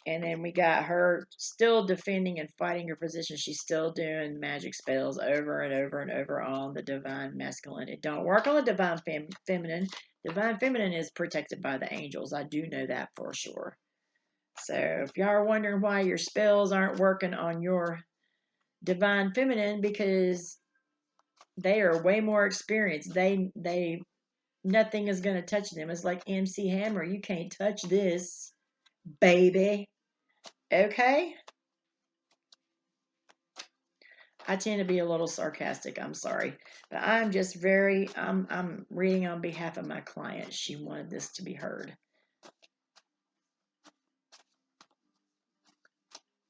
[SPEAKER 1] And then we got her still defending and fighting her position. She's still doing magic spells over and over and over on the divine masculine. It don't work on the divine feminine. Divine feminine is protected by the angels. I do know that for sure. So if y'all are wondering why your spells aren't working on your divine feminine, because they are way more experienced. They nothing is going to touch them. It's like MC Hammer. You can't touch this, baby. Okay? I tend to be a little sarcastic. I'm sorry. But I'm just I'm reading on behalf of my client. She wanted this to be heard.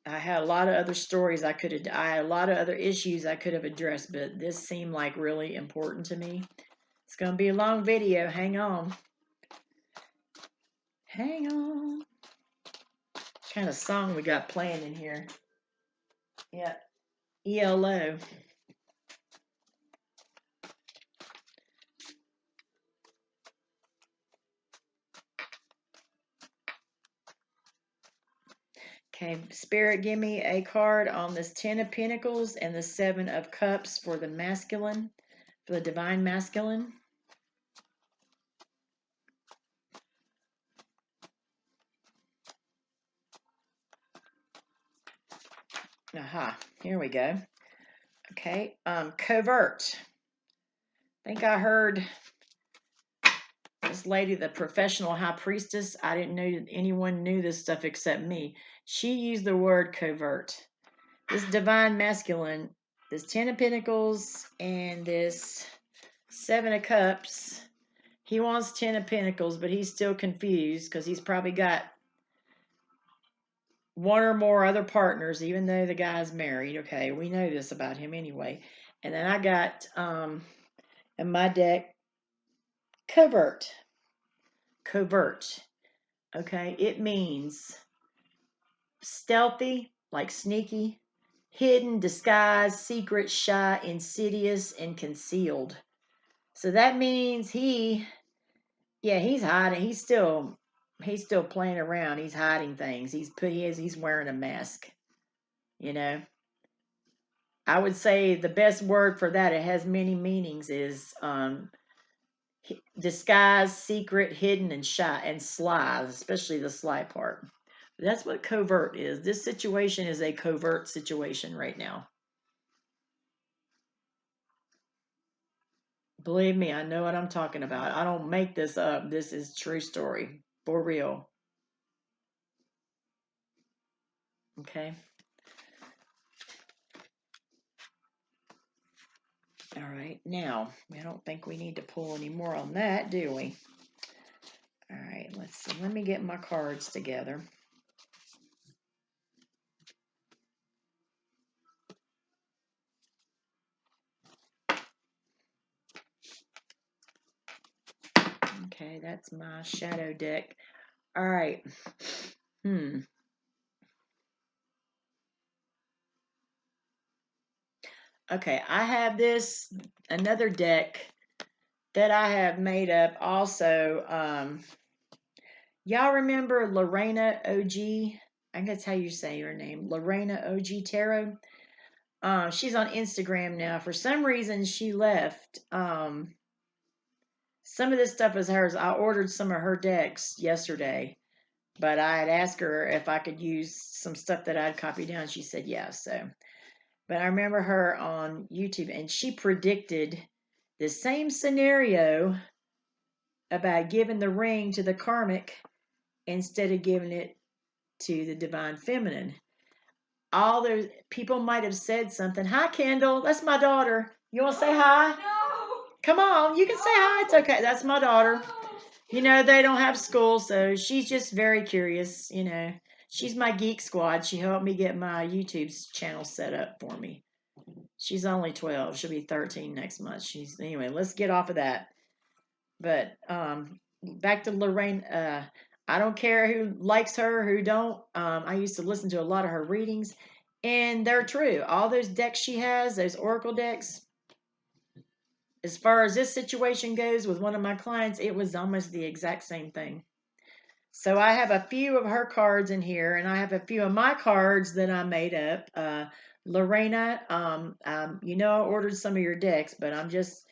[SPEAKER 1] I had a lot of other stories I had a lot of other issues I could have addressed, but this seemed like really important to me. It's going to be a long video. Hang on. Hang on. What kind of song we got playing in here? Yeah. ELO. Okay, Spirit, give me a card on this 10 of Pentacles and the 7 of Cups for the masculine, for the divine masculine. Aha, here we go. Okay, covert. I think I heard this lady, the professional high priestess. I didn't know that anyone knew this stuff except me. She used the word covert. This divine masculine, this 10 of Pentacles and this 7 of Cups. He wants 10 of Pentacles, but he's still confused because he's probably got one or more other partners, even though the guy's married. Okay, we know this about him anyway. And then I got in my deck, covert. Covert. Okay, it means stealthy, like sneaky, hidden, disguised, secret, shy, insidious, and concealed. So that means he's hiding. He's still playing around. He's hiding things. He's wearing a mask. You know, I would say the best word for that, it has many meanings, is disguised, secret, hidden, and shy, and sly, especially the sly part. That's what covert is. This situation is a covert situation right now. Believe me, I know what I'm talking about. I don't make this up. This is true story. For real. Okay. All right. Now, I don't think we need to pull any more on that, do we? All right. Let's see. Let me get my cards together. Okay. That's my shadow deck. All right. Okay. I have another deck that I have made up also. Y'all remember Lorena OG? I guess how you say her name. Lorena OG Tarot. She's on Instagram now. For some reason, she left. Some of this stuff is hers. I ordered some of her decks yesterday, but I had asked her if I could use some stuff that I'd copied down. She said yes. But I remember her on YouTube, and she predicted the same scenario about giving the ring to the Karmic instead of giving it to the Divine Feminine. All those people might have said something. Hi, Kendall. That's my daughter. You want to say hi?
[SPEAKER 2] No.
[SPEAKER 1] Come on. You can say hi. It's okay. That's my daughter. You know, they don't have school, so she's just very curious. You know, she's my geek squad. She helped me get my YouTube channel set up for me. She's only 12. She'll be 13 next month. Anyway, let's get off of that. But back to Lorraine. I don't care who likes her, who don't. I used to listen to a lot of her readings, and they're true. All those decks she has, those oracle decks, as far as this situation goes with one of my clients, it was almost the exact same thing. So I have a few of her cards in here, and I have a few of my cards that I made up. Lorena, I ordered some of your decks, but I'm just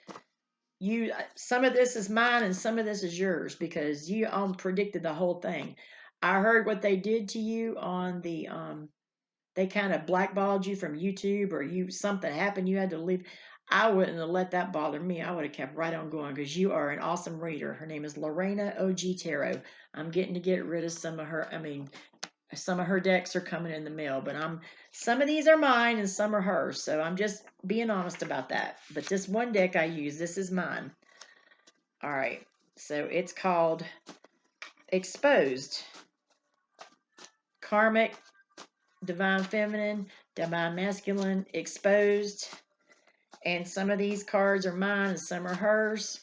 [SPEAKER 1] some of this is mine and some of this is yours because you predicted the whole thing. I heard what they did to you on the they kind of blackballed you from YouTube, or something happened, you had to leave. I wouldn't have let that bother me. I would have kept right on going because you are an awesome reader. Her name is Lorena OG Tarot. I'm getting to get rid of some of her decks are coming in the mail, but some of these are mine and some are hers. So I'm just being honest about that. But this one deck I use, this is mine. All right. So it's called Exposed. Karmic, Divine Feminine, Divine Masculine, Exposed. And some of these cards are mine and some are hers.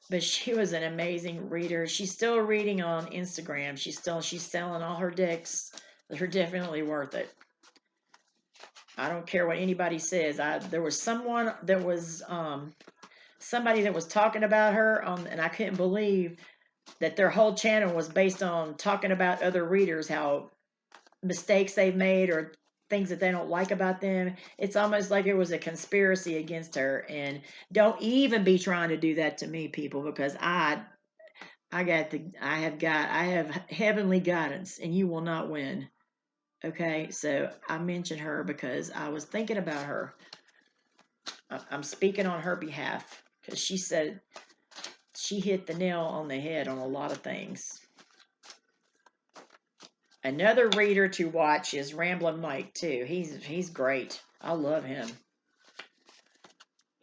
[SPEAKER 1] But she was an amazing reader. She's still reading on Instagram. She's selling all her decks. They're definitely worth it. I don't care what anybody says. There was somebody that was talking about her and I couldn't believe that their whole channel was based on talking about other readers, how mistakes they've made or things that they don't like about them. It's almost like it was a conspiracy against her. And don't even be trying to do that to me, people, because I have heavenly guidance, and you will not win. Okay, so I mentioned her because I was thinking about her. I'm speaking on her behalf because she said she hit the nail on the head on a lot of things. Another reader to watch is Ramblin' Mike too. He's great. I love him.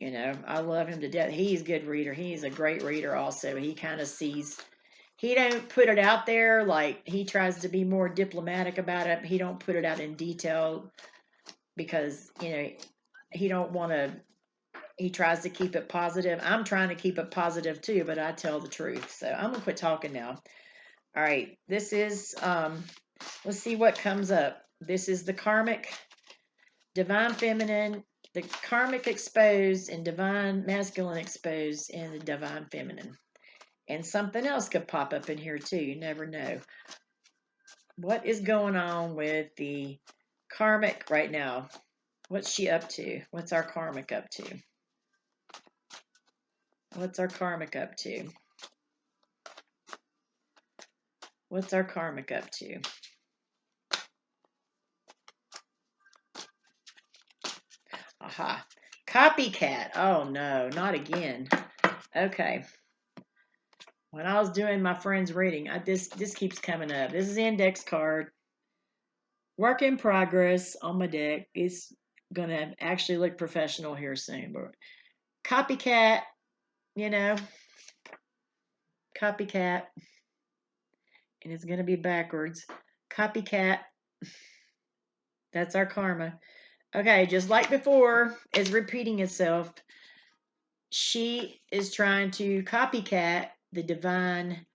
[SPEAKER 1] You know, I love him to death. He's a good reader. He's a great reader also. He kind of sees, he don't put it out there, like he tries to be more diplomatic about it. He don't put it out in detail because, he tries to keep it positive. I'm trying to keep it positive too, but I tell the truth. So I'm going to quit talking now. All right, this is, let's see what comes up. This is the karmic divine feminine, the karmic exposed and divine masculine exposed in the divine feminine. And something else could pop up in here too. You never know. What is going on with the karmic right now? What's she up to? What's our karmic up to? What's our karmic up to? What's our karmic up to? Aha. Copycat. Oh no, not again. Okay. When I was doing my friend's reading, this keeps coming up. This is the index card. Work in progress on my deck. It's gonna actually look professional here soon, but copycat, you know, copycat, and it's gonna be backwards. Copycat. That's our karma. Okay, just like before, is repeating itself. She is trying to copycat the divine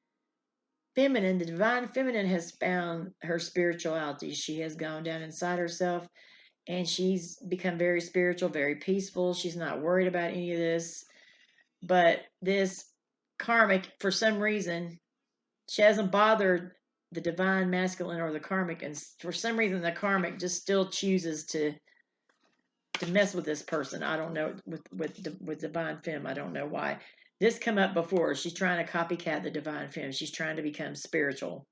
[SPEAKER 1] feminine. The divine feminine has found her spirituality. She has gone down inside herself and she's become very spiritual, very peaceful. She's not worried about any of this. But this karmic, for some reason, she hasn't bothered the divine masculine or the karmic, and for some reason the karmic just still chooses to mess with this person. I don't know, with divine femme. I don't know why. This come up before. She's trying to copycat the divine femme. She's trying to become spiritual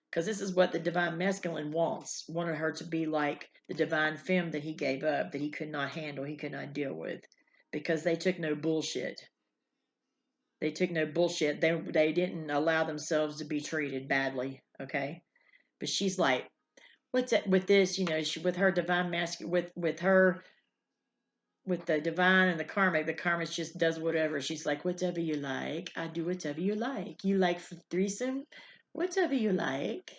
[SPEAKER 1] because this is what the divine masculine wanted her to be like the divine femme that he gave up, that he could not handle, he could not deal with, because they took no bullshit. They took no bullshit. They didn't allow themselves to be treated badly. Okay, but she's like, what's that with this? You know, she, with her divine masculine, with her, with the divine and the karmic just does whatever. She's like, whatever you like, I do whatever you like. You like threesome, whatever you like.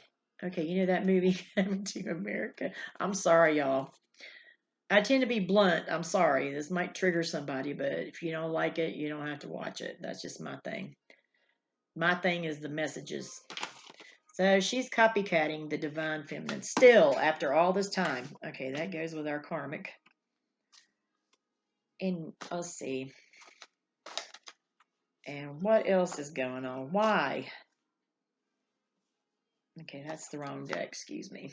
[SPEAKER 1] Okay, you know that movie Coming to America. I'm sorry, y'all. I tend to be blunt. I'm sorry. This might trigger somebody, but if you don't like it, you don't have to watch it. That's just my thing. My thing is the messages. So she's copycatting the divine feminine still after all this time. Okay, that goes with our karmic. And let's see. And what else is going on? Why? Okay, that's the wrong deck. Excuse me.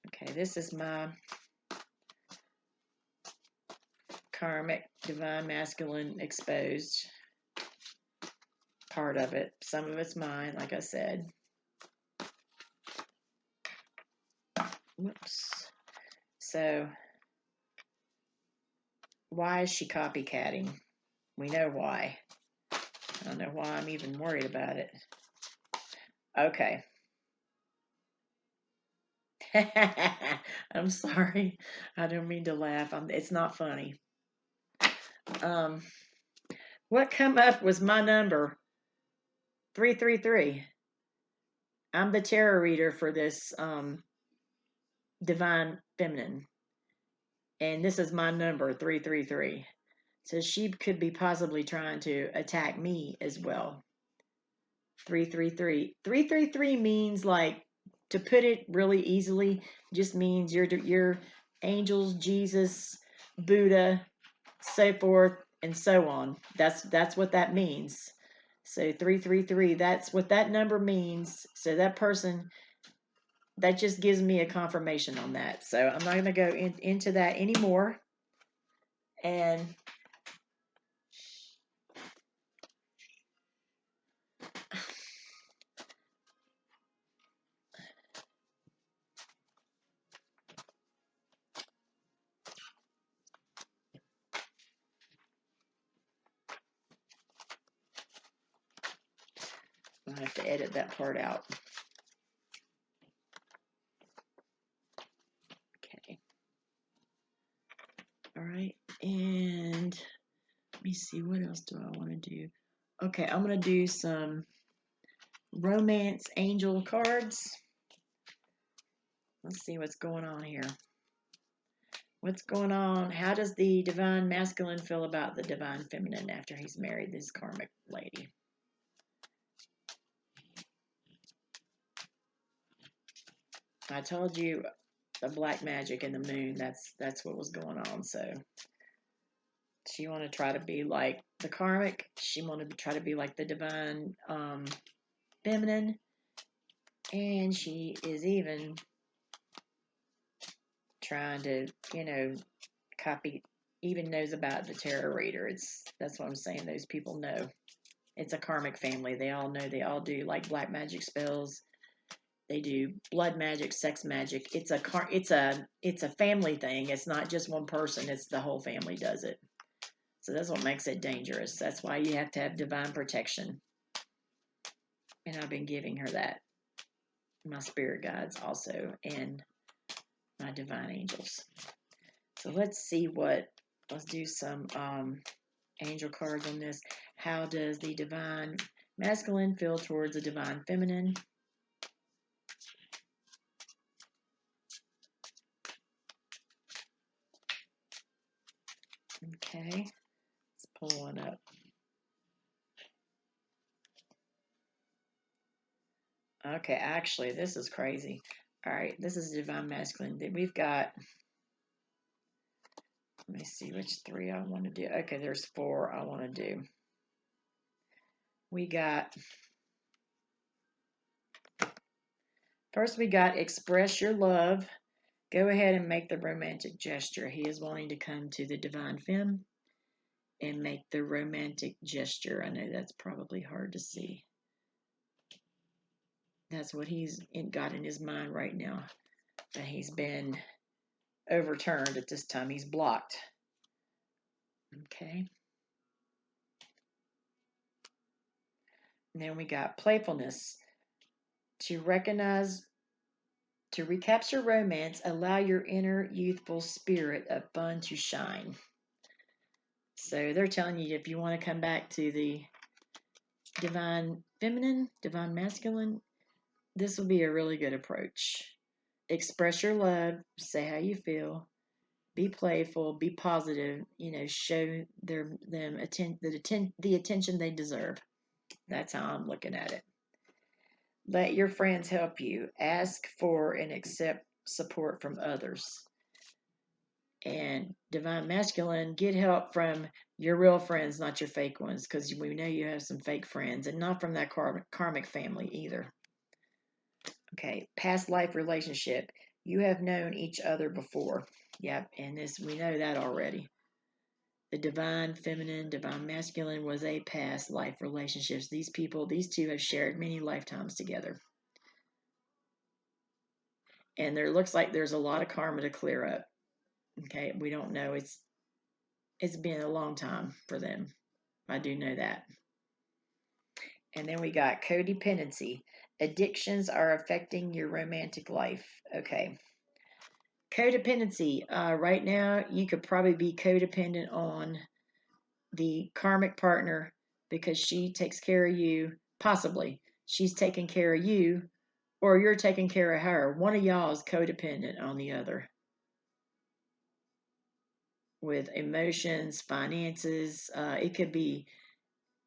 [SPEAKER 1] Okay, this is my karmic divine masculine exposed. Part of it. Some of it's mine, like I said. Whoops. So, why is she copycatting? We know why. I don't know why I'm even worried about it. Okay. I'm sorry. I don't mean to laugh. It's not funny. What come up was my number, 333. I'm the tarot reader for this divine feminine. And this is my number, 333. So she could be possibly trying to attack me as well. 333. 333 means, like, to put it really easily, just means your angels, Jesus, Buddha, so forth and so on. That's what that means. So 333, that's what that number means. So that person, that just gives me a confirmation on that. So I'm not going to go into that anymore. And I have to edit that part out. Okay. All right. And let me see, what else do I want to do? Okay, I'm going to do some romance angel cards. Let's see what's going on here. What's going on? How does the divine masculine feel about the divine feminine after he's married this karmic lady? I told you the black magic and the moon. That's what was going on. So she want to try to be like the karmic. She wanted to try to be like the divine feminine, and she is even trying to, copy. Even knows about the tarot reader. That's what I'm saying. Those people know. It's a karmic family. They all know. They all do like black magic spells. They do blood magic, sex magic. It's a family thing. It's not just one person. It's the whole family does it. So that's what makes it dangerous. That's why you have to have divine protection. And I've been giving her that. My spirit guides also, and my divine angels. So let's do some angel cards on this. How does the divine masculine feel towards the divine feminine? Okay, let's pull one up. Okay, actually, this is crazy. All right, this is divine masculine. We've got, let me see which three I want to do. Okay, there's four I want to do. First we got express your love. Go ahead and make the romantic gesture. He is wanting to come to the divine femme and make the romantic gesture. I know that's probably hard to see. That's what he's got in his mind right now. But he's been overturned at this time. He's blocked. Okay. And then we got playfulness. To recapture romance, allow your inner youthful spirit of fun to shine. So they're telling you if you want to come back to the divine feminine, divine masculine, this will be a really good approach. Express your love, say how you feel, be playful, be positive, show them the attention they deserve. That's how I'm looking at it. Let your friends help you. Ask for and accept support from others. And divine masculine, get help from your real friends, not your fake ones, because we know you have some fake friends, and not from that karmic family either. Okay, past life relationship. You have known each other before. Yep, and we know that already. The divine feminine, divine masculine was a past life relationships. These two have shared many lifetimes together. And there looks like there's a lot of karma to clear up. Okay, we don't know. It's been a long time for them. I do know that. And then we got codependency. Addictions are affecting your romantic life. Okay. Codependency. Right now, you could probably be codependent on the karmic partner because she takes care of you. Possibly. She's taking care of you, or you're taking care of her. One of y'all is codependent on the other with emotions, finances. It could be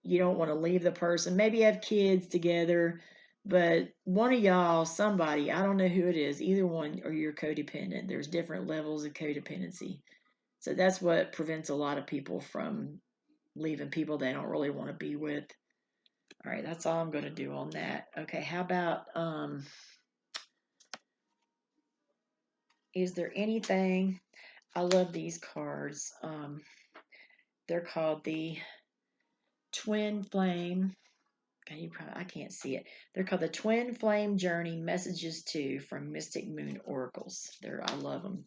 [SPEAKER 1] you don't want to leave the person. Maybe you have kids together, but one of y'all, somebody, I don't know who it is, either one, or you're codependent. There's different levels of codependency. So that's what prevents a lot of people from leaving people they don't really want to be with. All right, that's all I'm going to do on that. Okay, how about is there anything? I love these cards. They're called the Twin Flame. I can't see it. They're called the Twin Flame Journey Messages to from Mystic Moon Oracles. I love them.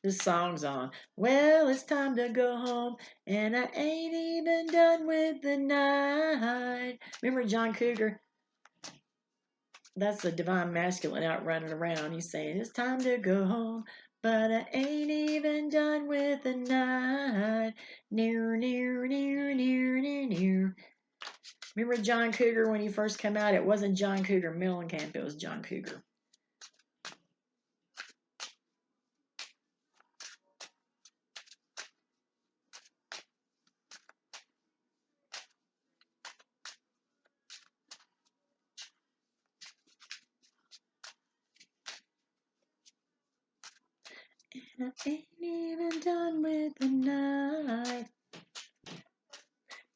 [SPEAKER 1] This song's on. Well, it's time to go home, and I ain't even done with the night. Remember John Cougar? That's the divine masculine out running around. He's saying, it's time to go home, But I ain't even done with the night. Near, near, near, near, near, near. Remember John Cougar when he first came out? It wasn't John Cougar Mellencamp, it was John Cougar. And I ain't even done with the night.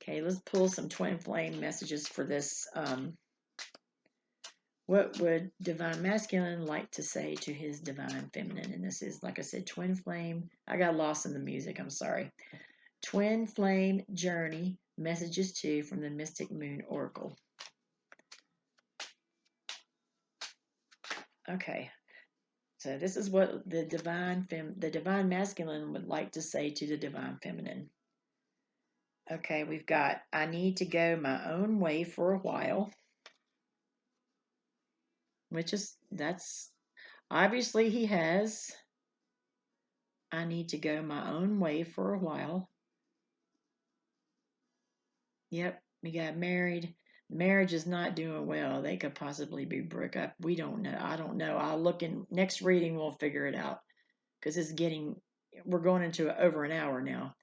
[SPEAKER 1] Okay, let's pull some twin flame messages for this. What would divine masculine like to say to his divine feminine? And this is, like I said, twin flame. I got lost in the music. I'm sorry. Twin flame journey messages 2 from the Mystic Moon Oracle. Okay. So this is what the divine masculine would like to say to the divine feminine. Okay, we've got, I need to go my own way for a while, that's obviously he has. I need to go my own way for a while. Yep, we got married. Marriage is not doing well. They could possibly be broke up. We don't know. I don't know. I'll look in next reading. We'll figure it out because we're going into over an hour now.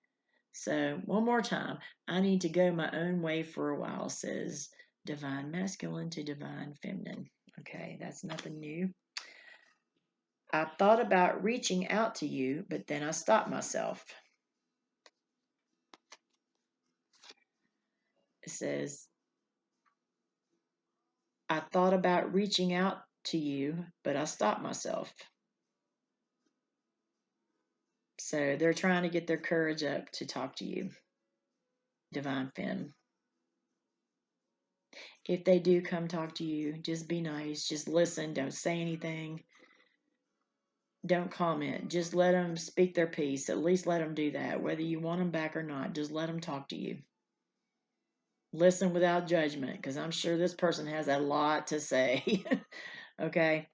[SPEAKER 1] So one more time. I need to go my own way for a while, says divine masculine to divine feminine. Okay, that's nothing new. I thought about reaching out to you, but then I stopped myself. It says, I thought about reaching out to you, but I stopped myself. So they're trying to get their courage up to talk to you, divine femme. If they do come talk to you, just be nice. Just listen. Don't say anything. Don't comment. Just let them speak their piece. At least let them do that. Whether you want them back or not, just let them talk to you. Listen without judgment, because I'm sure this person has a lot to say. Okay?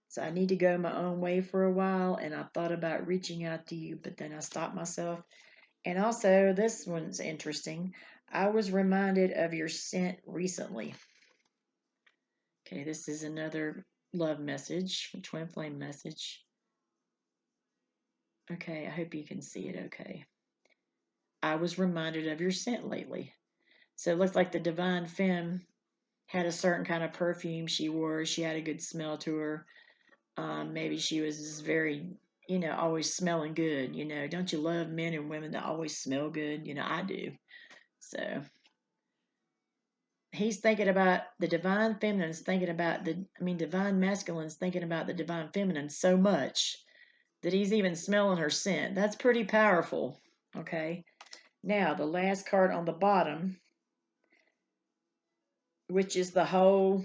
[SPEAKER 1] So I need to go my own way for a while, and I thought about reaching out to you, but then I stopped myself. And also, this one's interesting. I was reminded of your scent recently. Okay, this is another love message, twin flame message. Okay, I hope you can see it okay. I was reminded of your scent lately. So it looks like the divine femme had a certain kind of perfume she wore. She had a good smell to her. Maybe she was very, always smelling good. Don't you love men and women that always smell good? I do. So he's thinking about the divine feminine's thinking about divine masculine's thinking about the divine feminine so much that he's even smelling her scent. That's pretty powerful. Okay. Now, the last card on the bottom, which is the whole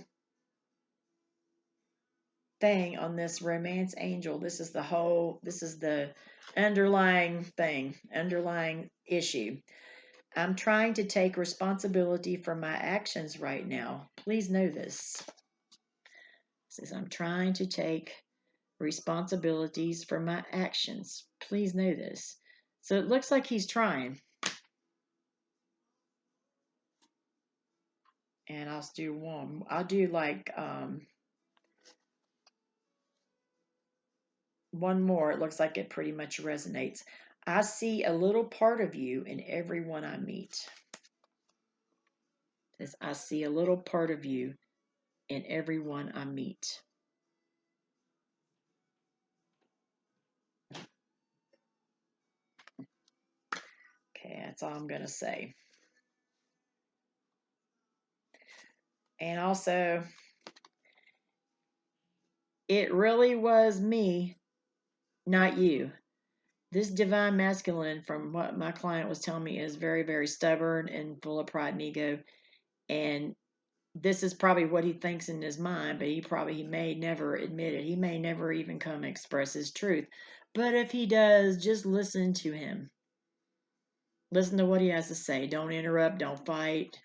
[SPEAKER 1] thing on this romance angel. This is the underlying issue. I'm trying to take responsibility for my actions right now. Please know this. It says, I'm trying to take responsibilities for my actions. Please know this. So it looks like he's trying. And I'll do one. I'll do like one more. It looks like it pretty much resonates. I see a little part of you in everyone I meet. It says, I see a little part of you in everyone I meet. Okay, that's all I'm going to say. And also, it really was me, not you. This divine masculine, from what my client was telling me, is very, very stubborn and full of pride and ego. And this is probably what he thinks in his mind, but he may never admit it. He may never even come express his truth. But if he does, just listen to him. Listen to what he has to say. Don't interrupt, don't fight,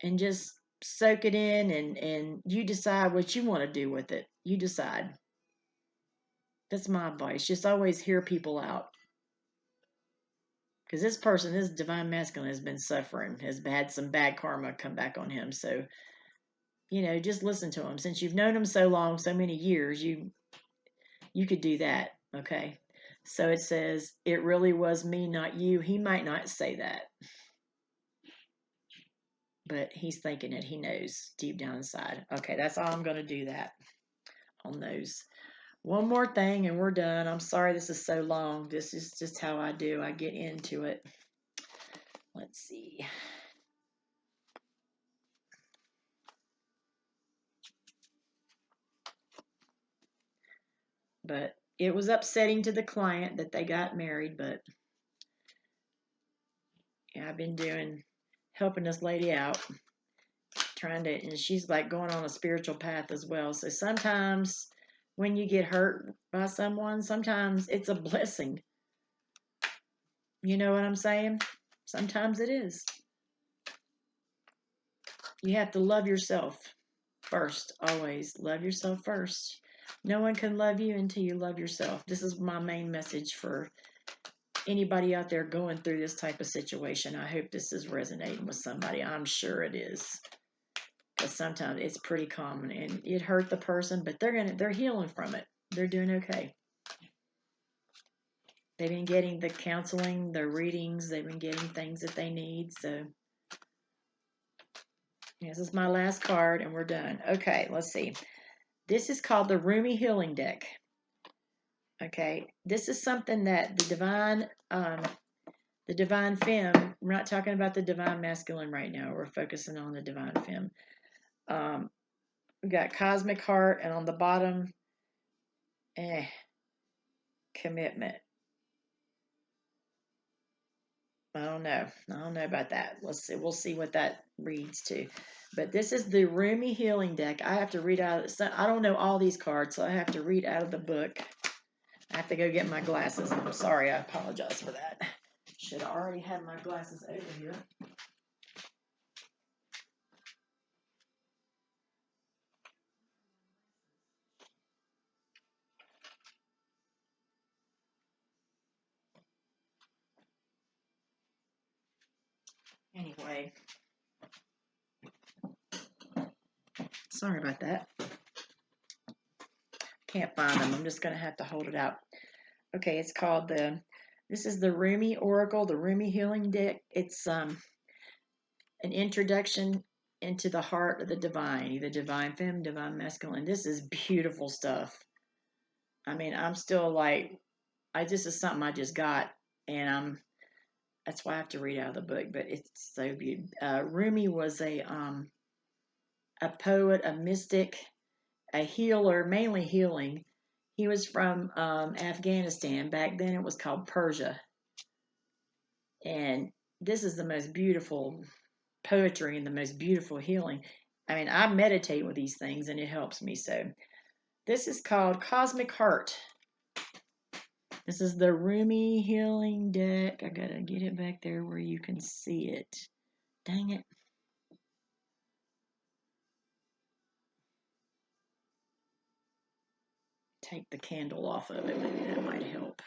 [SPEAKER 1] and just soak it in, and you decide what you want to do with it. You decide. That's my advice. Just always hear people out. Because this person, this divine masculine, has been suffering, has had some bad karma come back on him. So, just listen to him. Since you've known him so long, so many years, you could do that. Okay. So it says, it really was me, not you. He might not say that, but he's thinking it. He knows deep down inside. Okay, that's all I'm going to do that on those. One more thing and we're done. I'm sorry this is so long. This is just how I do. I get into it. Let's see. But it was upsetting to the client that they got married, but yeah, I've been helping this lady out, and she's like going on a spiritual path as well. So sometimes when you get hurt by someone, sometimes it's a blessing. You know what I'm saying? Sometimes it is. You have to love yourself first, always. Love yourself first. No one can love you until you love yourself. This is my main message for anybody out there going through this type of situation. I hope this is resonating with somebody. I'm sure it is. Because sometimes it's pretty common and it hurt the person, but they're healing from it. They're doing okay. They've been getting the counseling, the readings, they've been getting things that they need. So this is my last card and we're done. Okay, let's see. This is called the Rumi Healing Deck. Okay, this is something that the divine femme. We're not talking about the divine masculine right now. We're focusing on the divine femme. We've got cosmic heart, and on the bottom, commitment. I don't know. I don't know about that. Let's see. We'll see what that reads to. But this is the Rumi Healing Deck. I have to read out. I don't know all these cards, so I have to read out of the book. I have to go get my glasses. I'm sorry. I apologize for that. Should have already had my glasses over here. Anyway, sorry about that. Can't find them. I'm just going to have to hold it out. Okay, it's called this is the Rumi Oracle, the Rumi Healing Deck. It's an introduction into the heart of the divine, either divine femme, divine masculine. This is beautiful stuff. I mean, I'm still like, this is something I just got, and that's why I have to read out of the book, but it's so beautiful. Rumi was a poet, a mystic, a healer, mainly healing. He was from Afghanistan. Back then it was called Persia. And this is the most beautiful poetry and the most beautiful healing. I mean, I meditate with these things and it helps me. So this is called Cosmic Heart. This is the Rumi Healing Deck. I gotta get it back there where you can see it. Dang it. Take the candle off of it. Maybe that might help.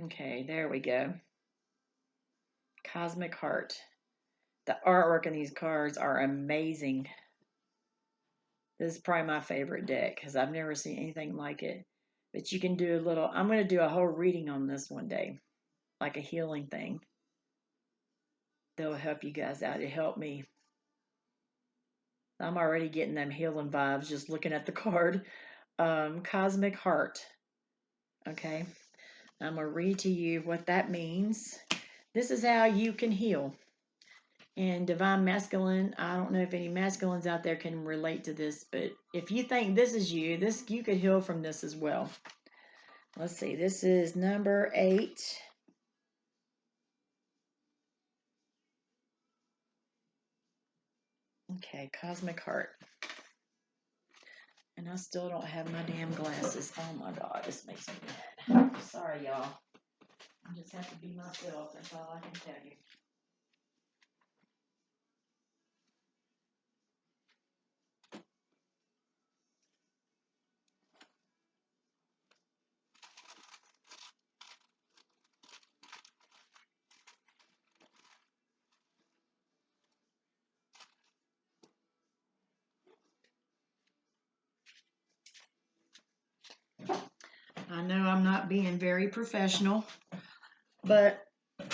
[SPEAKER 1] Okay, there we go. Cosmic Heart. The artwork in these cards are amazing. This is probably my favorite deck because I've never seen anything like it. But you can do I'm going to do a whole reading on this one day, like a healing thing. That'll help you guys out. It helped me. I'm already getting them healing vibes just looking at the card. Cosmic Heart. Okay. I'm going to read to you what that means. This is how you can heal. And divine masculine, I don't know if any masculines out there can relate to this, but if you think this is you could heal from this as well. Let's see, this is number 8. Okay, Cosmic Heart. And I still don't have my damn glasses. Oh my God, this makes me mad. Sorry, y'all. I just have to be myself. That's all I can tell you. I know I'm not being very professional, but,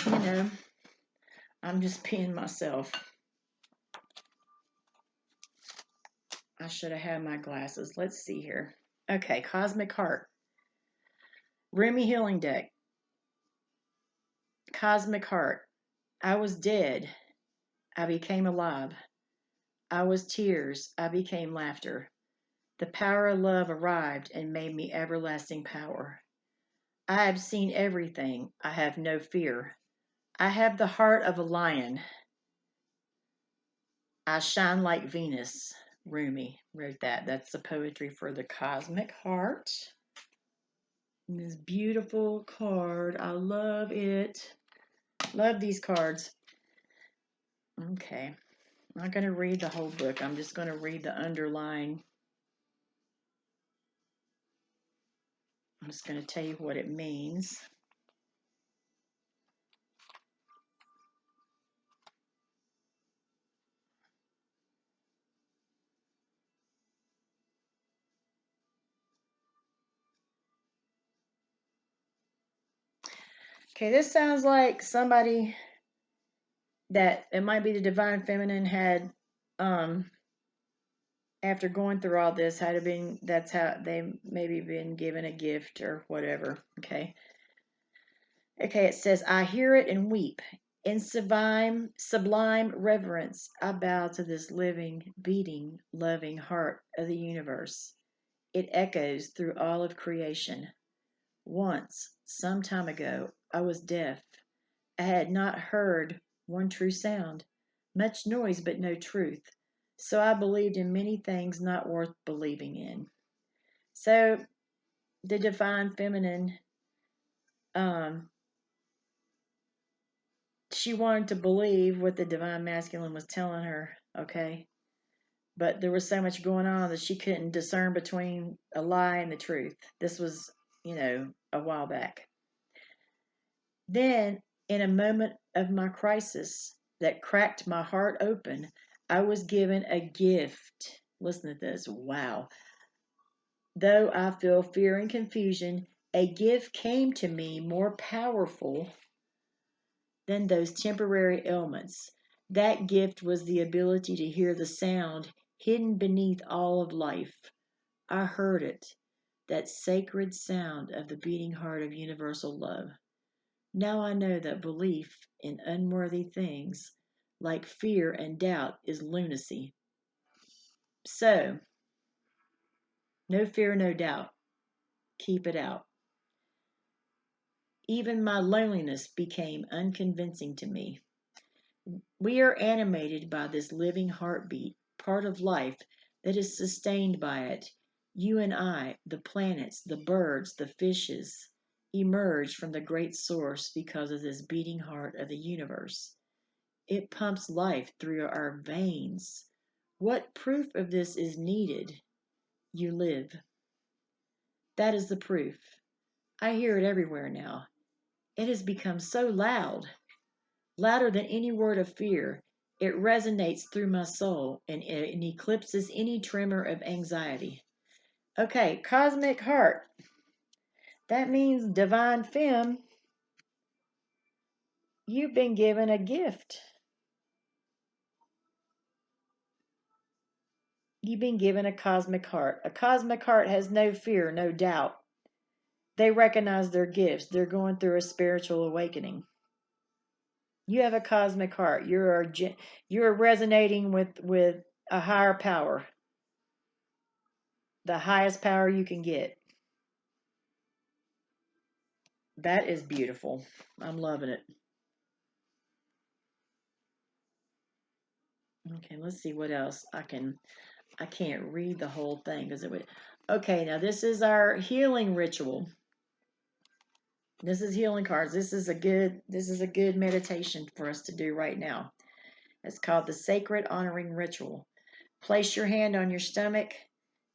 [SPEAKER 1] you know, I'm just being myself. I should have had my glasses. Let's see here. Okay, Cosmic Heart. Remy Healing Deck. Cosmic Heart. I was dead. I became alive. I was tears. I became laughter. The power of love arrived and made me everlasting power. I have seen everything. I have no fear. I have the heart of a lion. I shine like Venus. Rumi wrote that. That's the poetry for the Cosmic Heart. And this beautiful card. I love it. Love these cards. Okay. I'm not going to read the whole book. I'm just going to read the underline. I'm just going to tell you what it means. Okay, this sounds like somebody that it might be the divine feminine had after going through all this had been that's how they maybe been given a gift or whatever. Okay, it says, I hear it and weep. In sublime reverence, I bow to this living, beating, loving heart of the universe. It echoes through all of creation. Once, some time ago, I was deaf. I had not heard one true sound, much noise but no truth. So I believed in many things not worth believing in. So the divine feminine, um, she wanted to believe what the divine masculine was telling her, okay? But there was so much going on that she couldn't discern between a lie and the truth. This was, a while back. Then, in a moment of my crisis that cracked my heart open, I was given a gift. Listen to this. Wow. Though I feel fear and confusion, a gift came to me more powerful than those temporary ailments. That gift was the ability to hear the sound hidden beneath all of life. I heard it, that sacred sound of the beating heart of universal love. Now I know that belief in unworthy things, like fear and doubt, is lunacy. So, no fear, no doubt. Keep it out. Even my loneliness became unconvincing to me. We are animated by this living heartbeat, part of life that is sustained by it. You and I, the planets, the birds, the fishes, emerge from the great source because of this beating heart of the universe. It pumps life through our veins. What proof of this is needed? You live. That is the proof. I hear it everywhere now. It has become so loud, louder than any word of fear. It resonates through my soul and it eclipses any tremor of anxiety. Okay, cosmic heart. That means divine femme. You've been given a gift. You've been given a cosmic heart. A cosmic heart has no fear, no doubt. They recognize their gifts. They're going through a spiritual awakening. You have a cosmic heart. You're resonating with a higher power, the highest power you can get. That is beautiful. I'm loving it. Okay, let's see what else I can't read the whole thing because it would. Okay, now this is our healing ritual. This is healing cards. This is a good meditation for us to do right now. It's called the Sacred Honoring Ritual. Place your hand on your stomach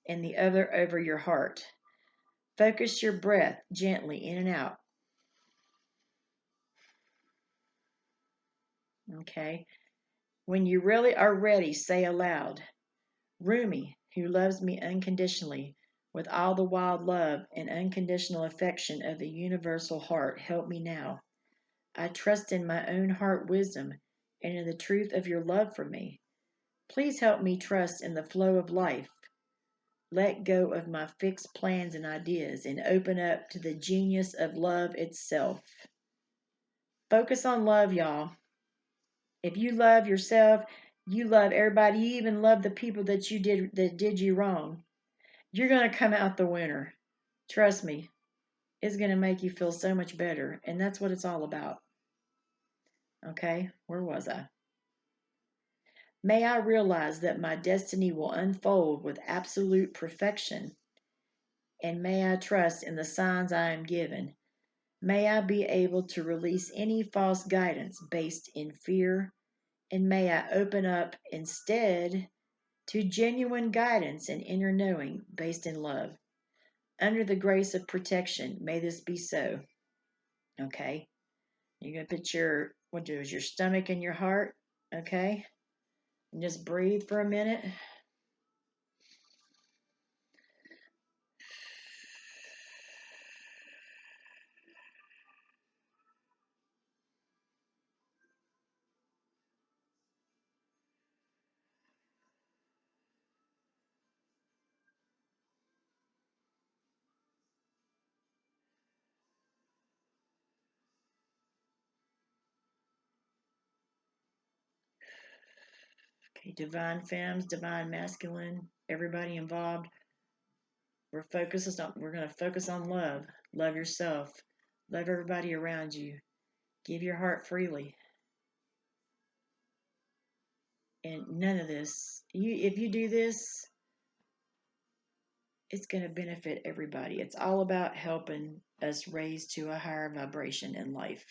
[SPEAKER 1] and the other over your heart. Focus your breath gently in and out. Okay. When you really are ready, say aloud, Rumi, who loves me unconditionally, with all the wild love and unconditional affection of the universal heart, help me now. I trust in my own heart wisdom and in the truth of your love for me. Please help me trust in the flow of life. Let go of my fixed plans and ideas and open up to the genius of love itself. Focus on love, y'all. If you love yourself, you love everybody, you even love the people that did you wrong. You're going to come out the winner. Trust me. It's going to make you feel so much better, and that's what it's all about. Okay? Where was I? May I realize that my destiny will unfold with absolute perfection, and may I trust in the signs I am given. May I be able to release any false guidance based in fear, and may I open up instead to genuine guidance and inner knowing based in love. Under the grace of protection, may this be so. Okay? You're going to put your stomach and your heart, okay? And just breathe for a minute. Okay, divine femmes, divine masculine, everybody involved. We're going to focus on love. Love yourself. Love everybody around you. Give your heart freely. And none of this, if you do this, it's going to benefit everybody. It's all about helping us raise to a higher vibration in life.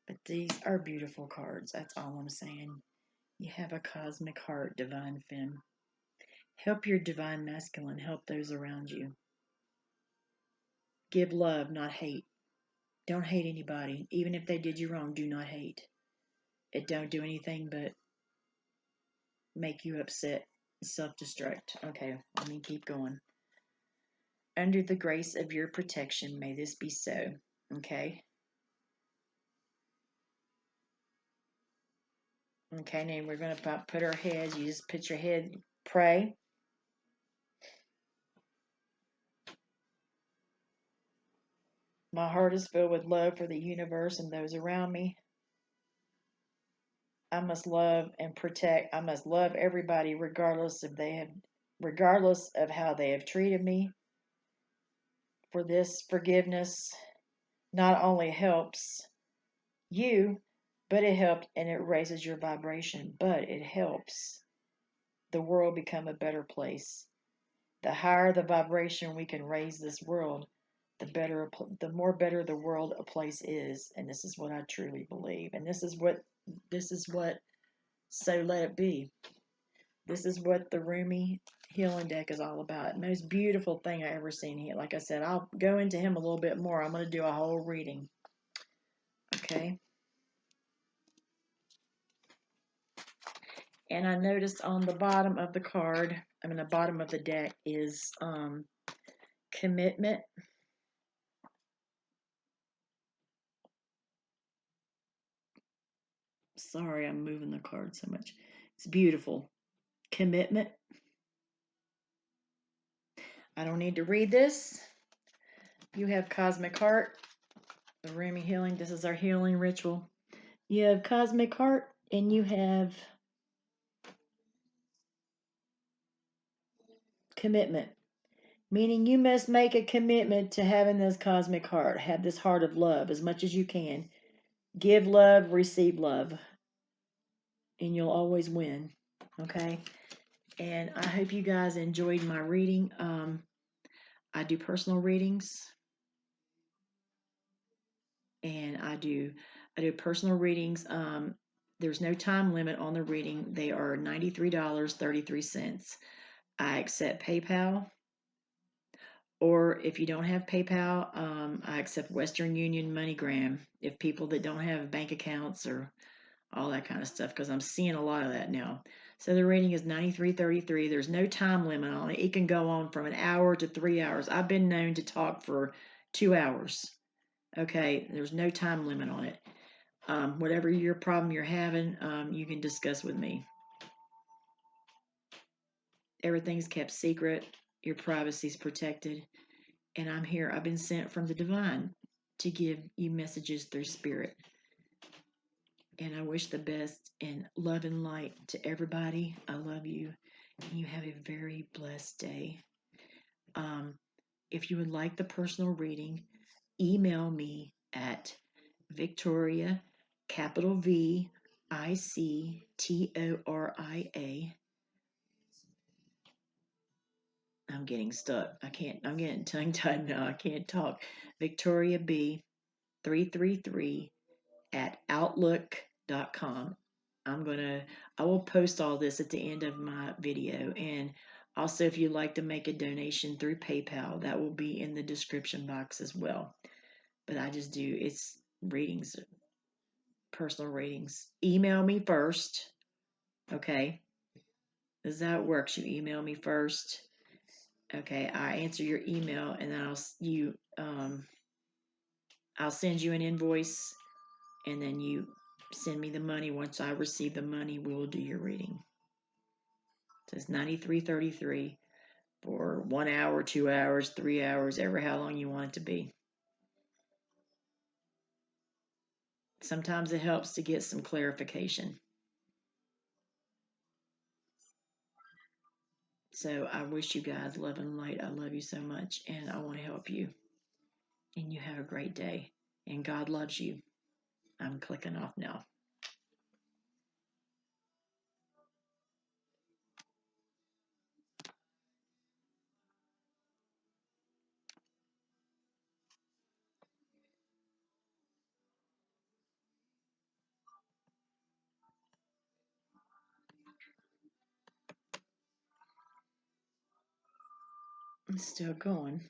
[SPEAKER 1] But these are beautiful cards. That's all I'm saying. You have a cosmic heart, divine femme. Help your divine masculine. Help those around you. Give love, not hate. Don't hate anybody. Even if they did you wrong, do not hate. It don't do anything but make you upset, self-destruct. Okay, let me keep going. Under the grace of your protection, may this be so. Okay. Okay, now we're going to put our heads. You just put your head, pray. My heart is filled with love for the universe and those around me. I must love and protect. I must love everybody regardless of how they have treated me. For this forgiveness not only helps you, but it helps and it raises your vibration, but it helps the world become a better place. The higher the vibration we can raise this world, the more better the world a place is. And this is what I truly believe. And this is what so let it be. This is what the Rumi healing deck is all about. Most beautiful thing I ever seen here. Like I said, I'll go into him a little bit more. I'm going to do a whole reading. Okay. And I noticed on the bottom of the the bottom of the deck is commitment. Sorry, I'm moving the card so much. It's beautiful. Commitment. I don't need to read this. You have Cosmic Heart, the Rumi healing. This is our healing ritual. You have Cosmic Heart, and you have commitment. Meaning you must make a commitment to having this cosmic heart. Have this heart of love as much as you can. Give love, receive love. And you'll always win. Okay? And I hope you guys enjoyed my reading. I do personal readings. and I do personal readings. There's no time limit on the reading. They are $93.33. I accept PayPal, or if you don't have PayPal, I accept Western Union, MoneyGram. If people that don't have bank accounts or all that kind of stuff, because I'm seeing a lot of that now. So the rating is 93.33. There's no time limit on it. It can go on from an hour to 3 hours. I've been known to talk for 2 hours. Okay, there's no time limit on it. Whatever your problem you're having, you can discuss with me. Everything's kept secret. Your privacy is protected. And I'm here. I've been sent from the divine to give you messages through spirit. And I wish the best and love and light to everybody. I love you. And you have a very blessed day. If you would like the personal reading, email me at Victoria, capital VICTORIA. I'm getting stuck. I'm getting tongue tied now. I can't talk. Victoria B 333 at outlook.com. I will post all this at the end of my video. And also, if you'd like to make a donation through PayPal, that will be in the description box as well. But it's readings, personal readings. Email me first. Okay. This is how it works. You email me first. Okay. I answer your email and then I'll send you an invoice, and then you send me the money. Once I receive the money, we will do your reading. So it's $93.33 for 1 hour, 2 hours, 3 hours, ever how long you want it to be. Sometimes it helps to get some clarification. So I wish you guys love and light. I love you so much, and I want to help you. And you have a great day. And God loves you. I'm clicking off now. It's still going.